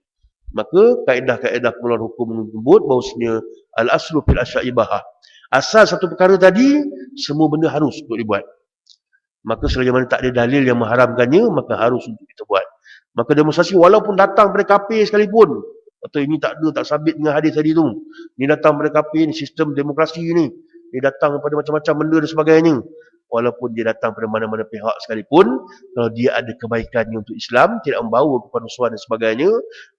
Maka kaedah-kaedah pengeluaran hukum menyebut bahawasanya al-aslu fil asya' asal satu perkara tadi, semua benda harus untuk dibuat. Maka selagi mana tak ada dalil yang mengharamkannya, maka harus untuk kita buat. Maka demonstrasi walaupun datang pada kafir sekalipun, atau ini tak sabit dengan hadis tadi tu, ni datang pada kafir, ni sistem demokrasi ni, dia datang pada macam-macam benda dan sebagainya, walaupun dia datang pada mana-mana pihak sekalipun, kalau dia ada kebaikannya untuk Islam, tidak membawa kepada rusuhan dan sebagainya,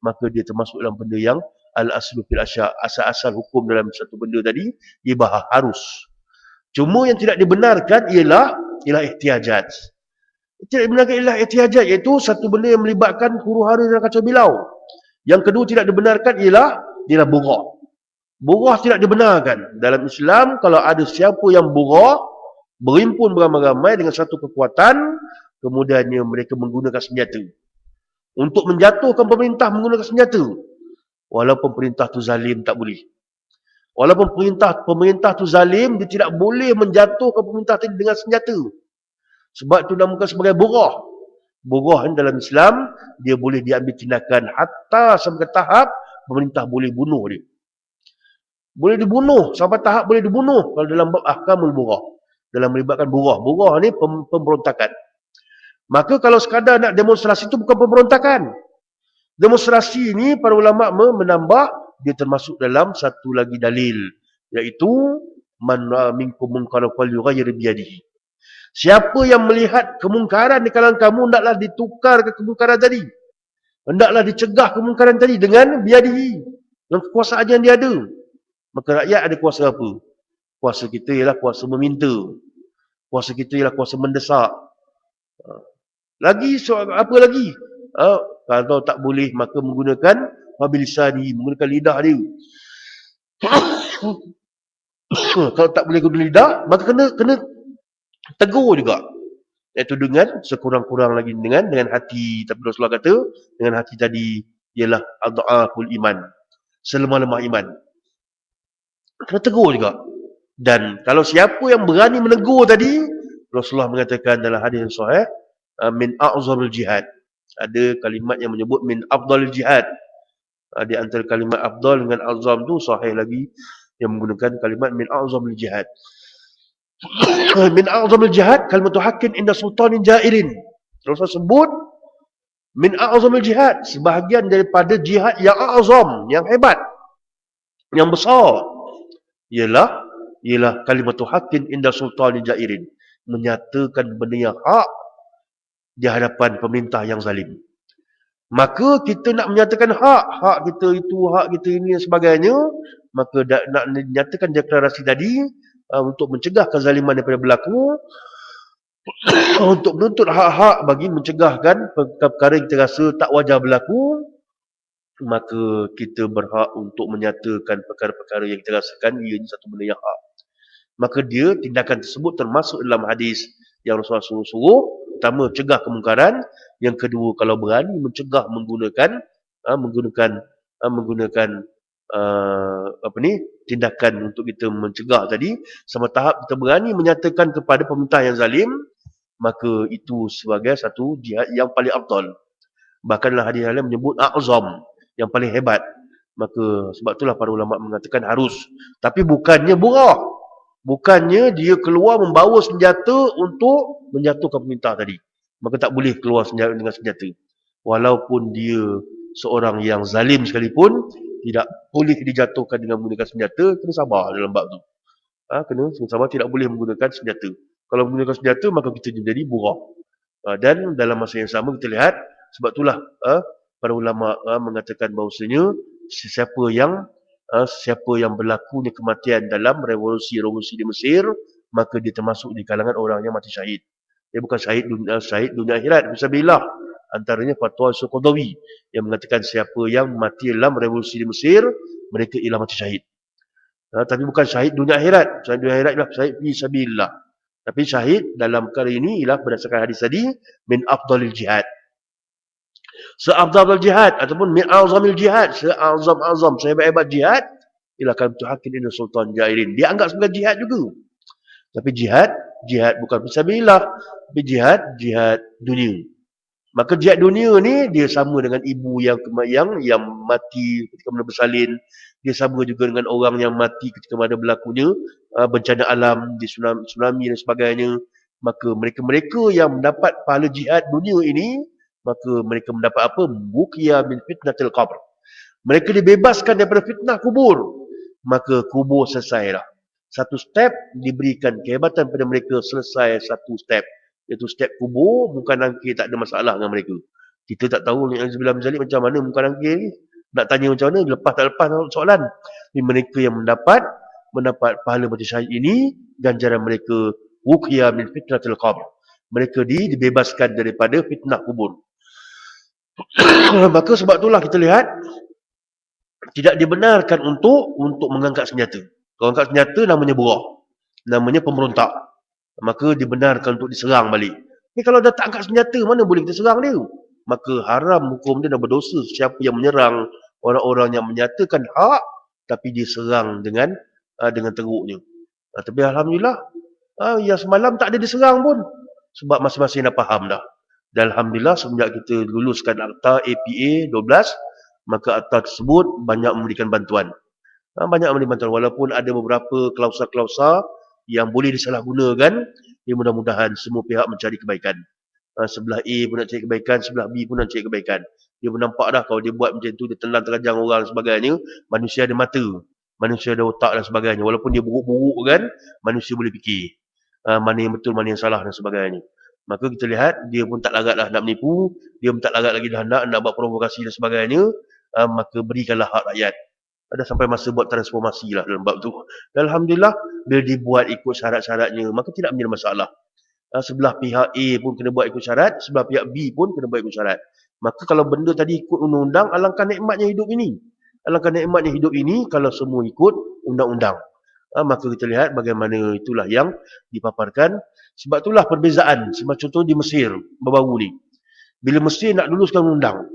maka dia termasuk dalam benda yang al-aslu fil asya', asal-asal hukum dalam satu benda tadi ibahah, harus. Cuma yang tidak dibenarkan ialah ihtiyajat. Tidak dibenarkan ialah ihtiyajat, iaitu satu benda yang melibatkan huru-hara dan kacau bilau. Yang kedua tidak dibenarkan ialah burah. Burah tidak dibenarkan. Dalam Islam, kalau ada siapa yang burah, berhimpun beramai-ramai dengan satu kekuatan, kemudiannya mereka menggunakan senjata untuk menjatuhkan pemerintah menggunakan senjata. Walaupun perintah tu zalim, tak boleh. Walaupun pemerintah tu zalim, dia tidak boleh menjatuhkan pemerintah tadi dengan senjata. Sebab itu dinamakan sebagai burah. Burah dalam Islam, dia boleh diambil tindakan hatta sampai tahap pemerintah boleh bunuh dia. Boleh dibunuh, sampai tahap boleh dibunuh kalau dalam bab ahkamul burah. Dalam melibatkan burah. Burah ni pemberontakan. Maka kalau sekadar nak demonstrasi itu bukan pemberontakan. Demonstrasi ini para ulama' menambah, dia termasuk dalam satu lagi dalil, iaitu man minkum munkaran falyughayyir biyadihi. Siapa yang melihat kemungkaran di kalangan kamu, hendaklah ditukar ke kemungkaran tadi. Hendaklah dicegah kemungkaran tadi dengan biyadihi, dengan kekuasaan yang dia ada. Maka rakyat ada kuasa apa? Kuasa kita ialah kuasa meminta. Kuasa kita ialah kuasa mendesak. Apa lagi? Kalau tak boleh, maka menggunakan mabilisani, menggunakan lidah dia. Kalau tak boleh guna lidah, maka kena tegur juga. Iaitu dengan sekurang-kurang lagi dengan hati. Tapi Rasulullah kata, dengan hati tadi ialah adha'aful iman, selemah-lemah iman. Kena tegur juga. Dan kalau siapa yang berani menegur tadi, Rasulullah mengatakan dalam hadis yang sahih, min a'zamil jihad. Ada kalimat yang menyebut min afdalil jihad. Di antara kalimat afdal dengan azam tu sahih lagi yang menggunakan kalimat min a'zamil jihad. Min a'zamil jihad kalimatu haqqin inda sultanin jairin. Rasulullah sebut Min a'zamil jihad, sebahagian daripada jihad yang a'zam, yang hebat, yang besar, ialah kalimatu haqqin inda sultanin jairin, menyatakan benda yang hak di hadapan pemerintah yang zalim. Maka kita nak menyatakan hak kita itu, hak kita ini dan sebagainya, maka nak menyatakan deklarasi tadi untuk mencegah kezaliman daripada berlaku, untuk menuntut hak-hak bagi mencegahkan perkara yang kita rasa tak wajar berlaku, maka kita berhak untuk menyatakan perkara-perkara yang kita rasakan ia satu benda yang hak. Maka dia, tindakan tersebut termasuk dalam hadis yang Rasulullah suruh, pertama cegah kemungkaran, yang kedua kalau berani mencegah menggunakan tindakan untuk kita mencegah tadi, sama tahap kita berani menyatakan kepada pemerintah yang zalim, maka itu sebagai satu jihad yang paling afdal. Bahkan dalam hadis lain menyebut a'zam, yang paling hebat. Maka sebab itulah para ulama mengatakan harus, tapi bukannya burah, bukannya dia keluar membawa senjata untuk menjatuhkan pemerintah tadi. Maka tak boleh keluar dengan senjata. Walaupun dia seorang yang zalim sekalipun, tidak boleh dijatuhkan dengan menggunakan senjata. Kena sabar dalam bab tu. Kena sabar, tidak boleh menggunakan senjata. Kalau menggunakan senjata, maka kita jadi burah. Dan dalam masa yang sama kita lihat, sebab itulah para ulama mengatakan bahawasanya siapa yang berlakunya kematian dalam revolusi di Mesir, maka dia termasuk di kalangan orang yang mati syahid. Dia bukan syahid dunia akhirat, fisabilillah. Antaranya fatwa Al-Qadhawi yang mengatakan siapa yang mati dalam revolusi di Mesir, mereka ialah mati syahid. Tapi bukan syahid dunia akhirat. Syahid dunia akhirat ialah syahid fisabilillah. Tapi syahid dalam perkara ini ialah berdasarkan hadis tadi, min afdalil jihad. Seafdal jihad ataupun min a'zamil jihad, seazam, sehebat-hebat jihad ialah kalimatu haqqin inda sultan jairin. Dia anggap sebagai jihad juga. Tapi jihad bukan fisabilillah, tapi jihad dunia. Maka jihad dunia ni dia sama dengan ibu yang mati ketika mana bersalin. Dia sama juga dengan orang yang mati ketika mana berlakunya bencana alam, di tsunami dan sebagainya. Maka mereka-mereka yang mendapat pahala jihad dunia ini, maka mereka mendapat apa? Buqya min fitnatil qabr. Mereka dibebaskan daripada fitnah kubur. Maka kubur selesai dah. Satu step diberikan kehebatan pada mereka, selesai satu step. Iaitu step kubur, muka nangkir tak ada masalah dengan mereka. Kita tak tahu ni Azbillah Mizalik macam mana muka nangkir ni. Nak tanya macam mana, lepas tak lepas soalan. Ini mereka yang mendapat pahala mati syahid ini, ganjaran mereka wuqya min fitnatil qabr. Mereka dibebaskan daripada fitnah kubur. Maka sebab itulah kita lihat tidak dibenarkan untuk mengangkat senjata. Kalau angkat senjata namanya burah, namanya pemberontak. Maka dibenarkan untuk diserang balik. Ni kalau dah tak angkat senjata, mana boleh kita serang dia? Maka haram hukum dia dah berdosa siapa yang menyerang orang-orang yang menyatakan hak tapi dia serang dengan teruknya. Tapi alhamdulillah yang semalam tak ada diserang pun, sebab masing-masing dah faham dah. Dan alhamdulillah semenjak kita luluskan akta APA 12, maka akta tersebut banyak memberikan bantuan. Walaupun ada beberapa klausa-klausa yang boleh disalahgunakan, ya mudah-mudahan semua pihak mencari kebaikan. Sebelah A pun nak cari kebaikan, sebelah B pun nak cari kebaikan. Dia menampak dah kalau dia buat macam tu, dia telan terajang orang dan sebagainya, manusia ada mata, manusia ada otak dan sebagainya. Walaupun dia buruk-buruk kan, manusia boleh fikir mana yang betul, mana yang salah dan sebagainya. Maka kita lihat, dia pun tak larat dah nak menipu, dia pun tak larat lagi dah nak buat provokasi dan sebagainya. Maka berikanlah hak rakyat. Ada sampai masa buat transformasi lah dalam bab tu. Dan alhamdulillah, bila dibuat ikut syarat-syaratnya, maka tidak menjadi masalah. Sebelah pihak A pun kena buat ikut syarat, sebelah pihak B pun kena buat ikut syarat. Maka kalau benda tadi ikut undang-undang, alangkah nikmatnya hidup ini. Alangkah nikmatnya hidup ini kalau semua ikut undang-undang. Maka kita lihat bagaimana itulah yang dipaparkan. Sebab itulah perbezaan. Sebagai contoh di Mesir, baru-baru ni. Bila Mesir nak luluskan undang,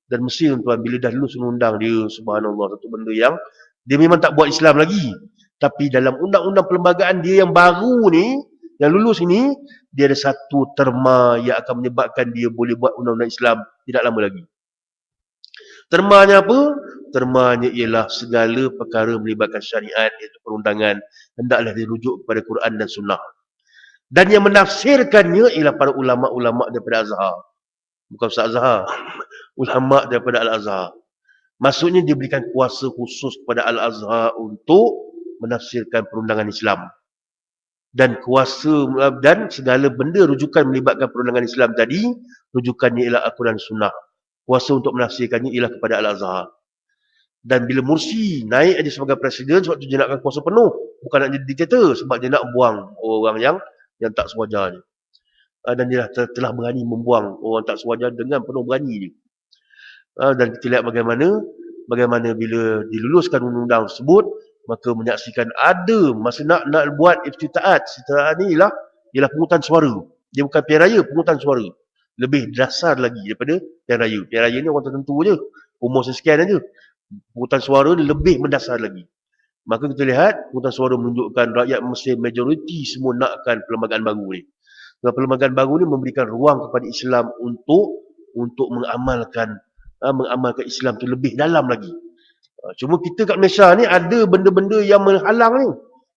dan Mesir tuan, bila dah lulus undang dia, subhanallah, satu benda yang dia memang tak buat Islam lagi. Tapi dalam undang-undang perlembagaan dia yang baru ni, yang lulus ini, dia ada satu terma yang akan menyebabkan dia boleh buat undang-undang Islam tidak lama lagi. Termanya apa? Termanya ialah segala perkara melibatkan syariat, iaitu perundangan, hendaklah dirujuk kepada Quran dan Sunnah. Dan yang menafsirkannya ialah para ulama-ulama daripada Azhar. Bukan Ustaz Azhar. Ulama daripada Al-Azhar. Maksudnya dia berikan kuasa khusus kepada Al-Azhar untuk menafsirkan perundangan Islam. Dan kuasa dan segala benda rujukan melibatkan perundangan Islam tadi, rujukannya ialah Al-Quran Sunnah. Kuasa untuk menafsirkannya ialah kepada Al-Azhar. Dan bila Mursi naik aja sebagai presiden, sebab tu dia nakkan kuasa penuh. Bukan nak jadi diktator, sebab dia nak buang orang yang tak sewajarnya. Dan dia telah berani membuang orang tak sewajar dengan penuh berani dia. Dan kita lihat bagaimana bila diluluskan undang-undang tersebut, maka menyaksikan ada masa nak buat iftitahat ni ialah pungutan suara. Dia bukan pilihan raya, pungutan suara. Lebih dasar lagi daripada pilihan raya. Pilihan raya ni orang tertentu je, umur sekian aja. Pungutan suara ni lebih mendasar lagi. Maka kita lihat pungutan suara menunjukkan rakyat Mesir majoriti semua nakkan perlembagaan baru ni. Dan perlembagaan baru ni memberikan ruang kepada Islam untuk mengamalkan Islam tu lebih dalam lagi. Cuma kita kat Malaysia ni ada benda-benda yang menghalang ni.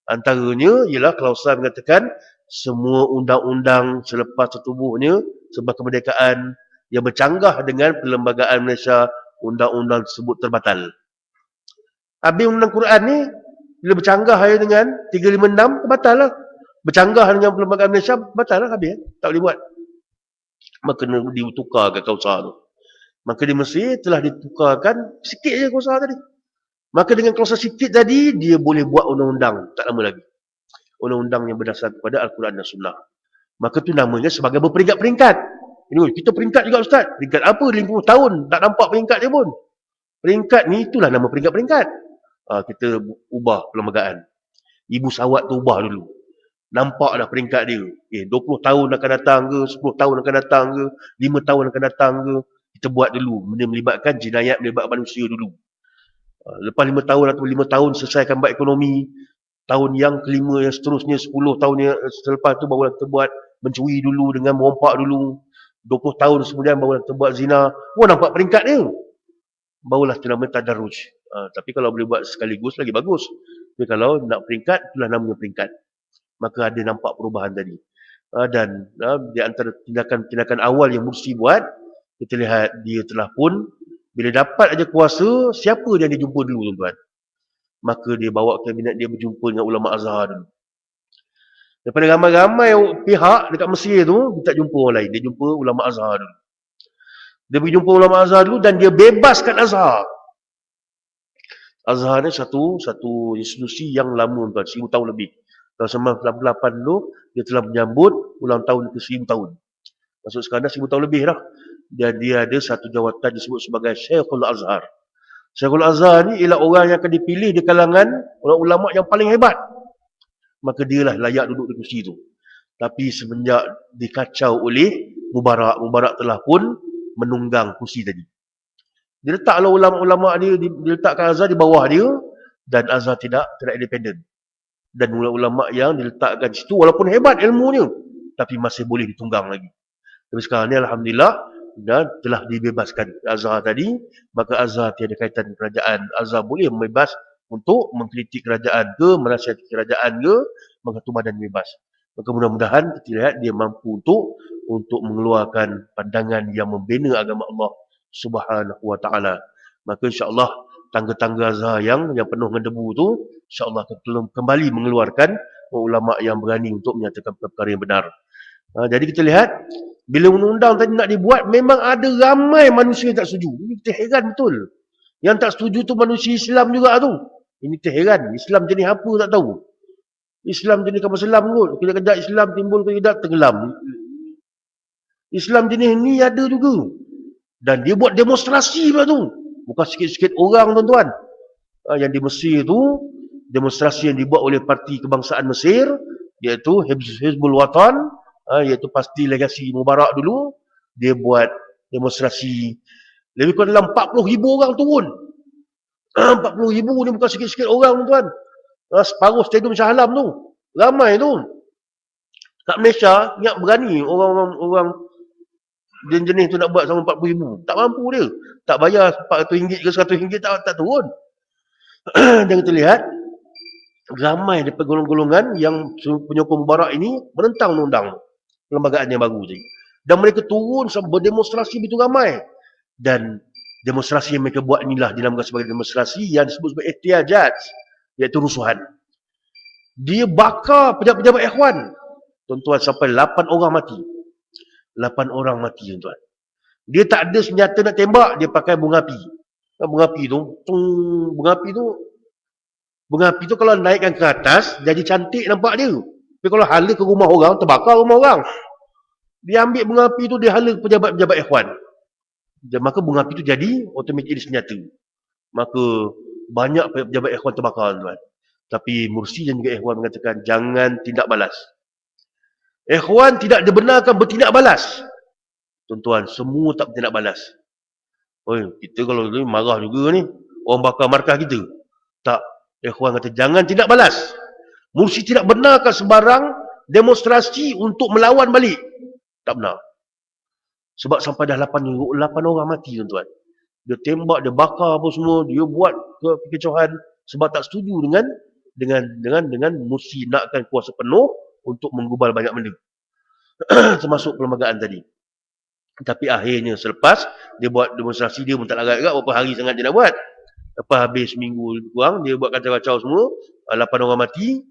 Antaranya ialah klausul mengatakan semua undang-undang selepas tertubuhnya sebab kemerdekaan yang bercanggah dengan perlembagaan Malaysia, undang-undang tersebut terbatal. Habis undang Quran ni bila bercanggah dengan 356 terbatal lah. Bercanggah dengan perlembagaan Malaysia batal lah habis. Tak boleh buat. Maka kena ditukarkan klausul tu. Maka di Mesir telah ditukarkan sikit je klausul tadi. Maka dengan klausul sikit tadi, dia boleh buat undang-undang. Tak lama lagi. Undang-undang yang berdasar kepada Al-Quran dan Sunnah. Maka tu namanya sebagai berperingkat-peringkat. Kita peringkat juga Ustaz. Peringkat apa? 50 tahun. Tak nampak peringkat dia pun. Peringkat ni itulah nama peringkat-peringkat. Kita ubah perlembagaan. Ibu Sawat tu ubah dulu. Nampak dah peringkat dia. 20 tahun akan datang ke, 10 tahun akan datang ke, 5 tahun akan datang ke. Kita buat dulu. Benda melibatkan jinayat, melibatkan manusia dulu. Lepas 5 tahun atau 5 tahun selesaikan buat ekonomi. Tahun yang kelima, yang seterusnya, 10 tahun yang selepas tu barulah kita buat mencuri dulu dengan merompak dulu. 20 tahun kemudian barulah kita buat zina. Nampak peringkat dia. Barulah itu namanya tadarruj. Tapi kalau boleh buat sekaligus lagi bagus. Tapi kalau nak peringkat, itulah namanya peringkat. Maka ada nampak perubahan tadi. Dan di antara tindakan awal yang Mursi buat, kita lihat dia telah pun, bila dapat aja kuasa, siapa yang dia jumpa dulu tuan-tuan? Maka dia bawa kabinet dia berjumpa dengan ulama Azhar dulu. Daripada ramai-ramai pihak dekat Mesir tu, dia tak jumpa orang lain. Dia jumpa ulama Azhar dulu. Dia pergi jumpa ulama Azhar dulu dan dia bebaskan Azhar. Azhar ni satu institusi yang lama tuan, 1000 tahun lebih. Tahun 1988 dulu, dia telah menyambut ulang tahun ke 1000 tahun. Maksud sekarang dah 1000 tahun lebih dah. Dan dia ada satu jawatan disebut sebagai Syekhul Azhar. Syekhul Azhar ni ialah orang yang akan dipilih di kalangan ulama yang paling hebat. Maka dialah layak duduk di kursi itu. Tapi semenjak dikacau oleh Mubarak telah pun menunggang kursi tadi. Dia letaklah ulama-ulama dia letakkan Azhar di bawah dia dan Azhar tidak independen. Dan ulama-ulama yang diletakkan di situ walaupun hebat ilmunya tapi masih boleh ditunggang lagi. Tapi sekarang ni alhamdulillah dan telah dibebaskan Azhar tadi, maka Azhar tiada kaitan dengan kerajaan. Azhar boleh bebas untuk mengkritik kerajaan ke, menasihati kerajaan ke, mengatur badan bebas. Maka mudah-mudahan kita lihat dia mampu untuk mengeluarkan pandangan yang membina agama Allah Subhanahu wa taala. Maka insya-Allah tangga-tangga Azhar yang penuh dengan debu tu insya-Allah akan kembali mengeluarkan ulama yang berani untuk menyatakan perkara yang benar. Jadi kita lihat bila undang-undang tadi nak dibuat memang ada ramai manusia yang tak setuju. Ini kita heran betul. Yang tak setuju tu manusia Islam juga tu. Ini kita heran. Islam jenis apa tak tahu. Islam jenis kapal selam kot. Kejap-kejap Islam timbul kejap tenggelam. Islam jenis ni ada juga. Dan dia buat demonstrasi pula tu. Bukan sikit-sikit orang tuan-tuan. Yang di Mesir tu, demonstrasi yang dibuat oleh parti kebangsaan Mesir, iaitu Hizbul Watan, iaitu pasti legasi Mubarak dulu, dia buat demonstrasi. Lebih kurang dalam 40,000 orang turun. 40,000 ni bukan sikit-sikit orang tuan-tuan. Separuh stadium Shah Alam tu. Ramai tu. Kat Malaysia, ingat berani orang jenis tu nak buat sama 40,000. Tak mampu dia. Tak bayar RM400 ke RM100 tak turun. Dan kita lihat, ramai daripada golongan-golongan yang penyokong Mubarak ini menentang undang-undang perlembagaan yang baru tadi. Dan mereka turun berdemonstrasi begitu ramai. Dan demonstrasi yang mereka buat inilah dinamakan sebagai demonstrasi yang disebut sebagai ihtijaj, iaitu rusuhan. Dia bakar pejabat-pejabat ikhwan. Tuan-tuan, sampai 8 orang mati. 8 orang mati, tuan-tuan. Dia tak ada senjata nak tembak, dia pakai bunga api. Bunga api tu kalau naikkan ke atas, jadi cantik nampak dia. Tapi kalau hala ke rumah orang, terbakar rumah orang. Dia ambil bunga api tu, dia hala ke pejabat-pejabat ikhwan. Dan maka bunga api tu jadi automatik jadi senjata. Maka banyak pejabat ikhwan terbakar, tuan. Tapi Mursi dan juga ikhwan mengatakan, jangan tindak balas. Ikhwan tidak dibenarkan bertindak balas. Tuan-tuan, semua tak bertindak balas. Kita kalau ni marah juga ni, orang bakar markah kita. Tak. Ikhwan kata, jangan tindak balas. Mursi tidak benarkan sebarang demonstrasi untuk melawan balik. Tak benar. Sebab sampai dah 8 orang mati, tuan-tuan. Dia tembak, dia bakar apa semua, dia buat kekecohan sebab tak setuju dengan Mursi nakkan kuasa penuh untuk menggubal banyak benda. Termasuk perlembagaan tadi. Tapi akhirnya selepas dia buat demonstrasi, dia pun tak larat-larat berapa hari sangat dia nak buat. Lepas habis seminggu kurang, dia buat kacau-kacau semua, 8 orang mati.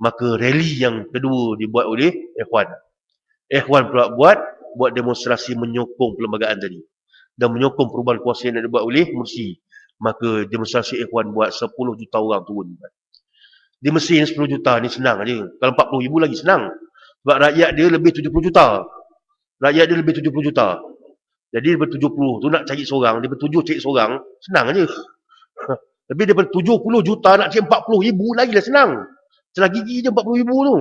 Maka rally yang kedua dibuat oleh Ikhwan. Ikhwan pula buat demonstrasi menyokong perlembagaan tadi. Dan menyokong perubahan kuasa yang dibuat oleh Mursi. Maka demonstrasi Ikhwan buat 10 juta orang turun. Di Mesir 10 juta ni senang aja. Kalau 40 ribu lagi senang. Sebab rakyat dia lebih 70 juta. Rakyat dia lebih 70 juta. Jadi daripada 70 tu nak cari seorang, daripada 7 cari seorang, senang aja. Tapi daripada 70 juta nak cari 40 ribu lagi lah senang. Celah gigi je 40 ribu tu.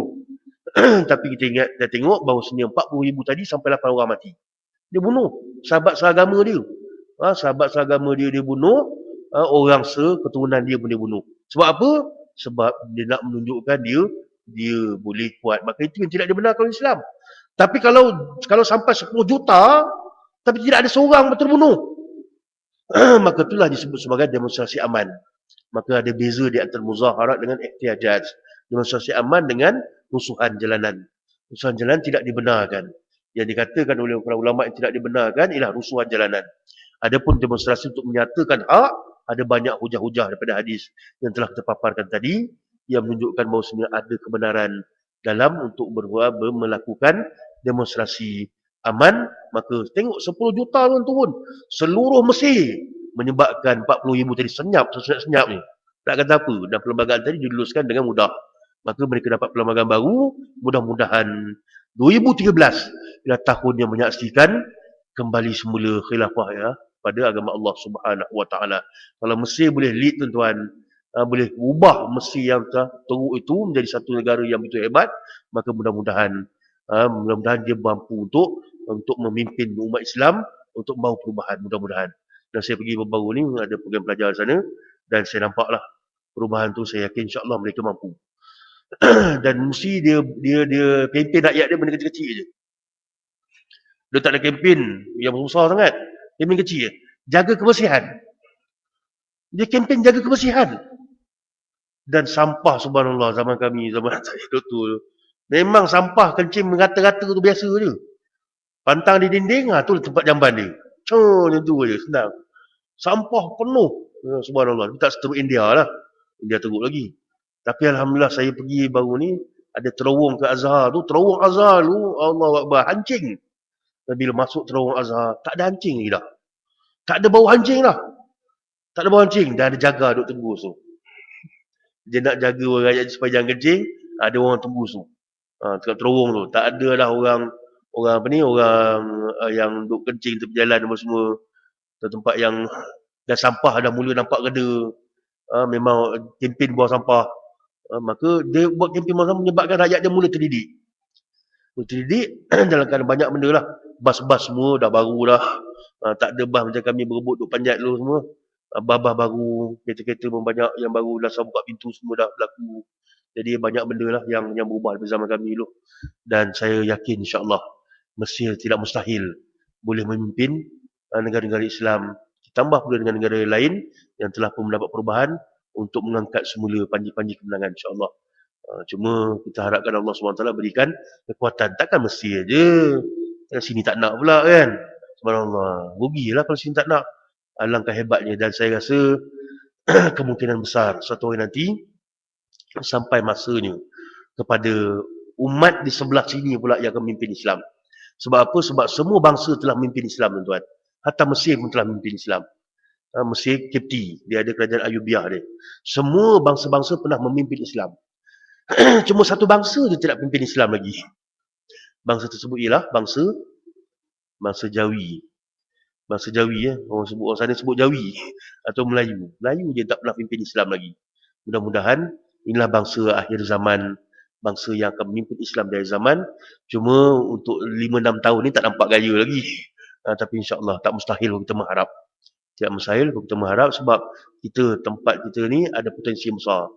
Tapi kita tengok bahawa sebenarnya 40 ribu tadi sampai 8 orang mati. Dia bunuh sahabat seagama dia. Sahabat seagama dia bunuh. Orang seketurunan dia pun dia bunuh. Sebab apa? Sebab dia nak menunjukkan dia boleh kuat. Maka itu yang tidak dibenarkan oleh Islam. Tapi kalau sampai 10 juta, tapi tidak ada seorang pun terbunuh, maka itulah disebut sebagai demonstrasi aman. Maka ada beza di antara muzaharat dengan ihtijaj. Demonstrasi aman dengan rusuhan jalanan. Rusuhan jalanan tidak dibenarkan. Yang dikatakan oleh para ulama yang tidak dibenarkan ialah rusuhan jalanan. Adapun demonstrasi untuk menyatakan hak, ada banyak hujah-hujah daripada hadis yang telah kita paparkan tadi, yang menunjukkan bahawa sebenarnya ada kebenaran dalam untuk melakukan demonstrasi aman. Maka tengok 10 juta turun. Seluruh Mesir menyebabkan 40 ribu tadi senyap ni. Tak kata apa. Dan perlembagaan tadi diluluskan dengan mudah. Maka mereka dapat perlembagaan baru. Mudah-mudahan 2013 ialah tahun yang menyaksikan kembali semula khilafah ya pada agama Allah Subhanahu Wa Taala. Kalau Mesir boleh lead, tuan-tuan, boleh ubah Mesir yang teruk itu menjadi satu negara yang begitu hebat, maka mudah-mudahan dia mampu untuk memimpin umat Islam untuk membawa perubahan, mudah-mudahan. Dan saya pergi baru-baru ni ada program pelajar sana dan saya nampaklah perubahan tu. Saya yakin insya-Allah mereka mampu. Dan mesti dia kempen rakyat dia benda kecil-kecil je. Dia tak ada kempen yang besar sangat. Kempen kecil je. Jaga kebersihan. Dia kempen jaga kebersihan. Dan sampah, subhanallah, zaman kami, zaman saya tu memang sampah kencing merata-rata tu biasa je. Pantang di dinding, tu tempat jamban dia. Macam tu je, senang. Sampah penuh. Subhanallah. Tak seteruk India lah. India teruk lagi. Tapi alhamdulillah saya pergi baru ni, ada terowong ke Azhar tu. Terowong Azhar tu, Allah Akbar, hancing. Dan bila masuk terowong Azhar, tak ada hancing lagi dah. Tak ada bau hancing dah. Tak ada bau hancing. Dah ada jaga duk tembus tu. Dia nak jaga orang rakyat supaya jangan kencing, ada orang tembus tu. Dekat terowong tu. Tak ada dah orang yang duk kencing tepi jalan semua. Tempat yang dah sampah dah mula nampak reda. Memang kempen buang sampah. Maka dia buat kempen buang sampah menyebabkan rakyat dia mula terdidik. Dalam keadaan banyak benda lah. Bas-bas semua dah baru dah. Tak ada bas macam kami berebut duk panjat dulu semua. Bas baru, kereta-kereta pun banyak yang baru, dah buka pintu semua dah berlaku. Jadi banyak benda lah yang berubah dari zaman kami dulu. Dan saya yakin insya-Allah Mesir tidak mustahil boleh memimpin negara-negara Islam. Ditambah pula dengan negara lain yang telah pun mendapat perubahan untuk mengangkat semula panji-panji kemenangan insya-Allah. Cuma kita harapkan Allah SWT berikan kekuatan. Takkan Mesir je. Sini tak nak pula kan. Subhanallah. Rugilah kalau sini tak nak. Alangkah hebatnya, dan saya rasa kemungkinan besar suatu hari nanti sampai masanya kepada umat di sebelah sini pula yang akan memimpin Islam. Sebab apa? Sebab semua bangsa telah memimpin Islam, tuan-tuan. Hatta Mesir pun telah memimpin Islam. Mesir, Kipti, dia ada kerajaan Ayubiah dia. Semua bangsa-bangsa pernah memimpin Islam. Cuma satu bangsa dia tidak memimpin Islam lagi. Bangsa tersebut ialah bangsa Jawi. Bangsa Jawi ya. Orang sana sebut Jawi atau Melayu. Melayu je tak pernah memimpin Islam lagi. Mudah-mudahan inilah bangsa akhir zaman, bangsa yang akan memimpin Islam dari zaman. Cuma untuk 5-6 tahun ni tak nampak gaya lagi. Tapi insya-Allah tak mustahil kita mengharap. Tidak mustahil kita mengharap sebab tempat kita ni ada potensi yang besar.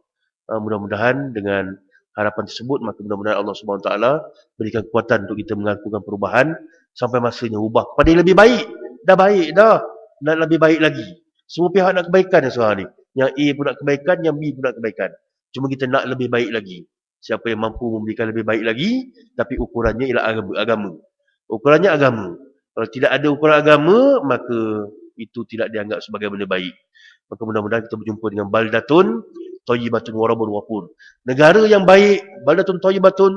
Mudah-mudahan dengan harapan tersebut, maka mudah-mudahan Allah Subhanahu Wa Taala berikan kekuatan untuk kita melakukan perubahan sampai masanya ubah kepada yang lebih baik. Dah baik dah, nak lebih baik lagi. Semua pihak nak kebaikan sekarang ni. Yang A pun nak kebaikan, yang B pun nak kebaikan. Cuma kita nak lebih baik lagi. Siapa yang mampu memberikan lebih baik lagi, tapi ukurannya ialah agama. Ukurannya agama. Kalau tidak ada ukuran agama, maka itu tidak dianggap sebagai benda baik. Maka mudah-mudahan kita berjumpa dengan baldatun thayyibatun wa rabbun ghafur. Negara yang baik, baldatun thayyibatun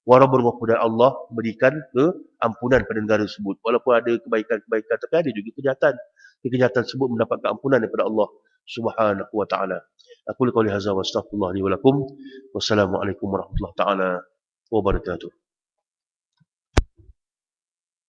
wa rabbun ghafur, dan Allah berikan keampunan pada negara tersebut. Walaupun ada kebaikan-kebaikan, tapi ada juga kejahatan. Kejahatan tersebut mendapat keampunan daripada Allah Subhanahu wa taala. Aku qouli hadza wa astaghfirullah li wa lakum. Wassalamualaikum warahmatullahi taala wabarakatuh.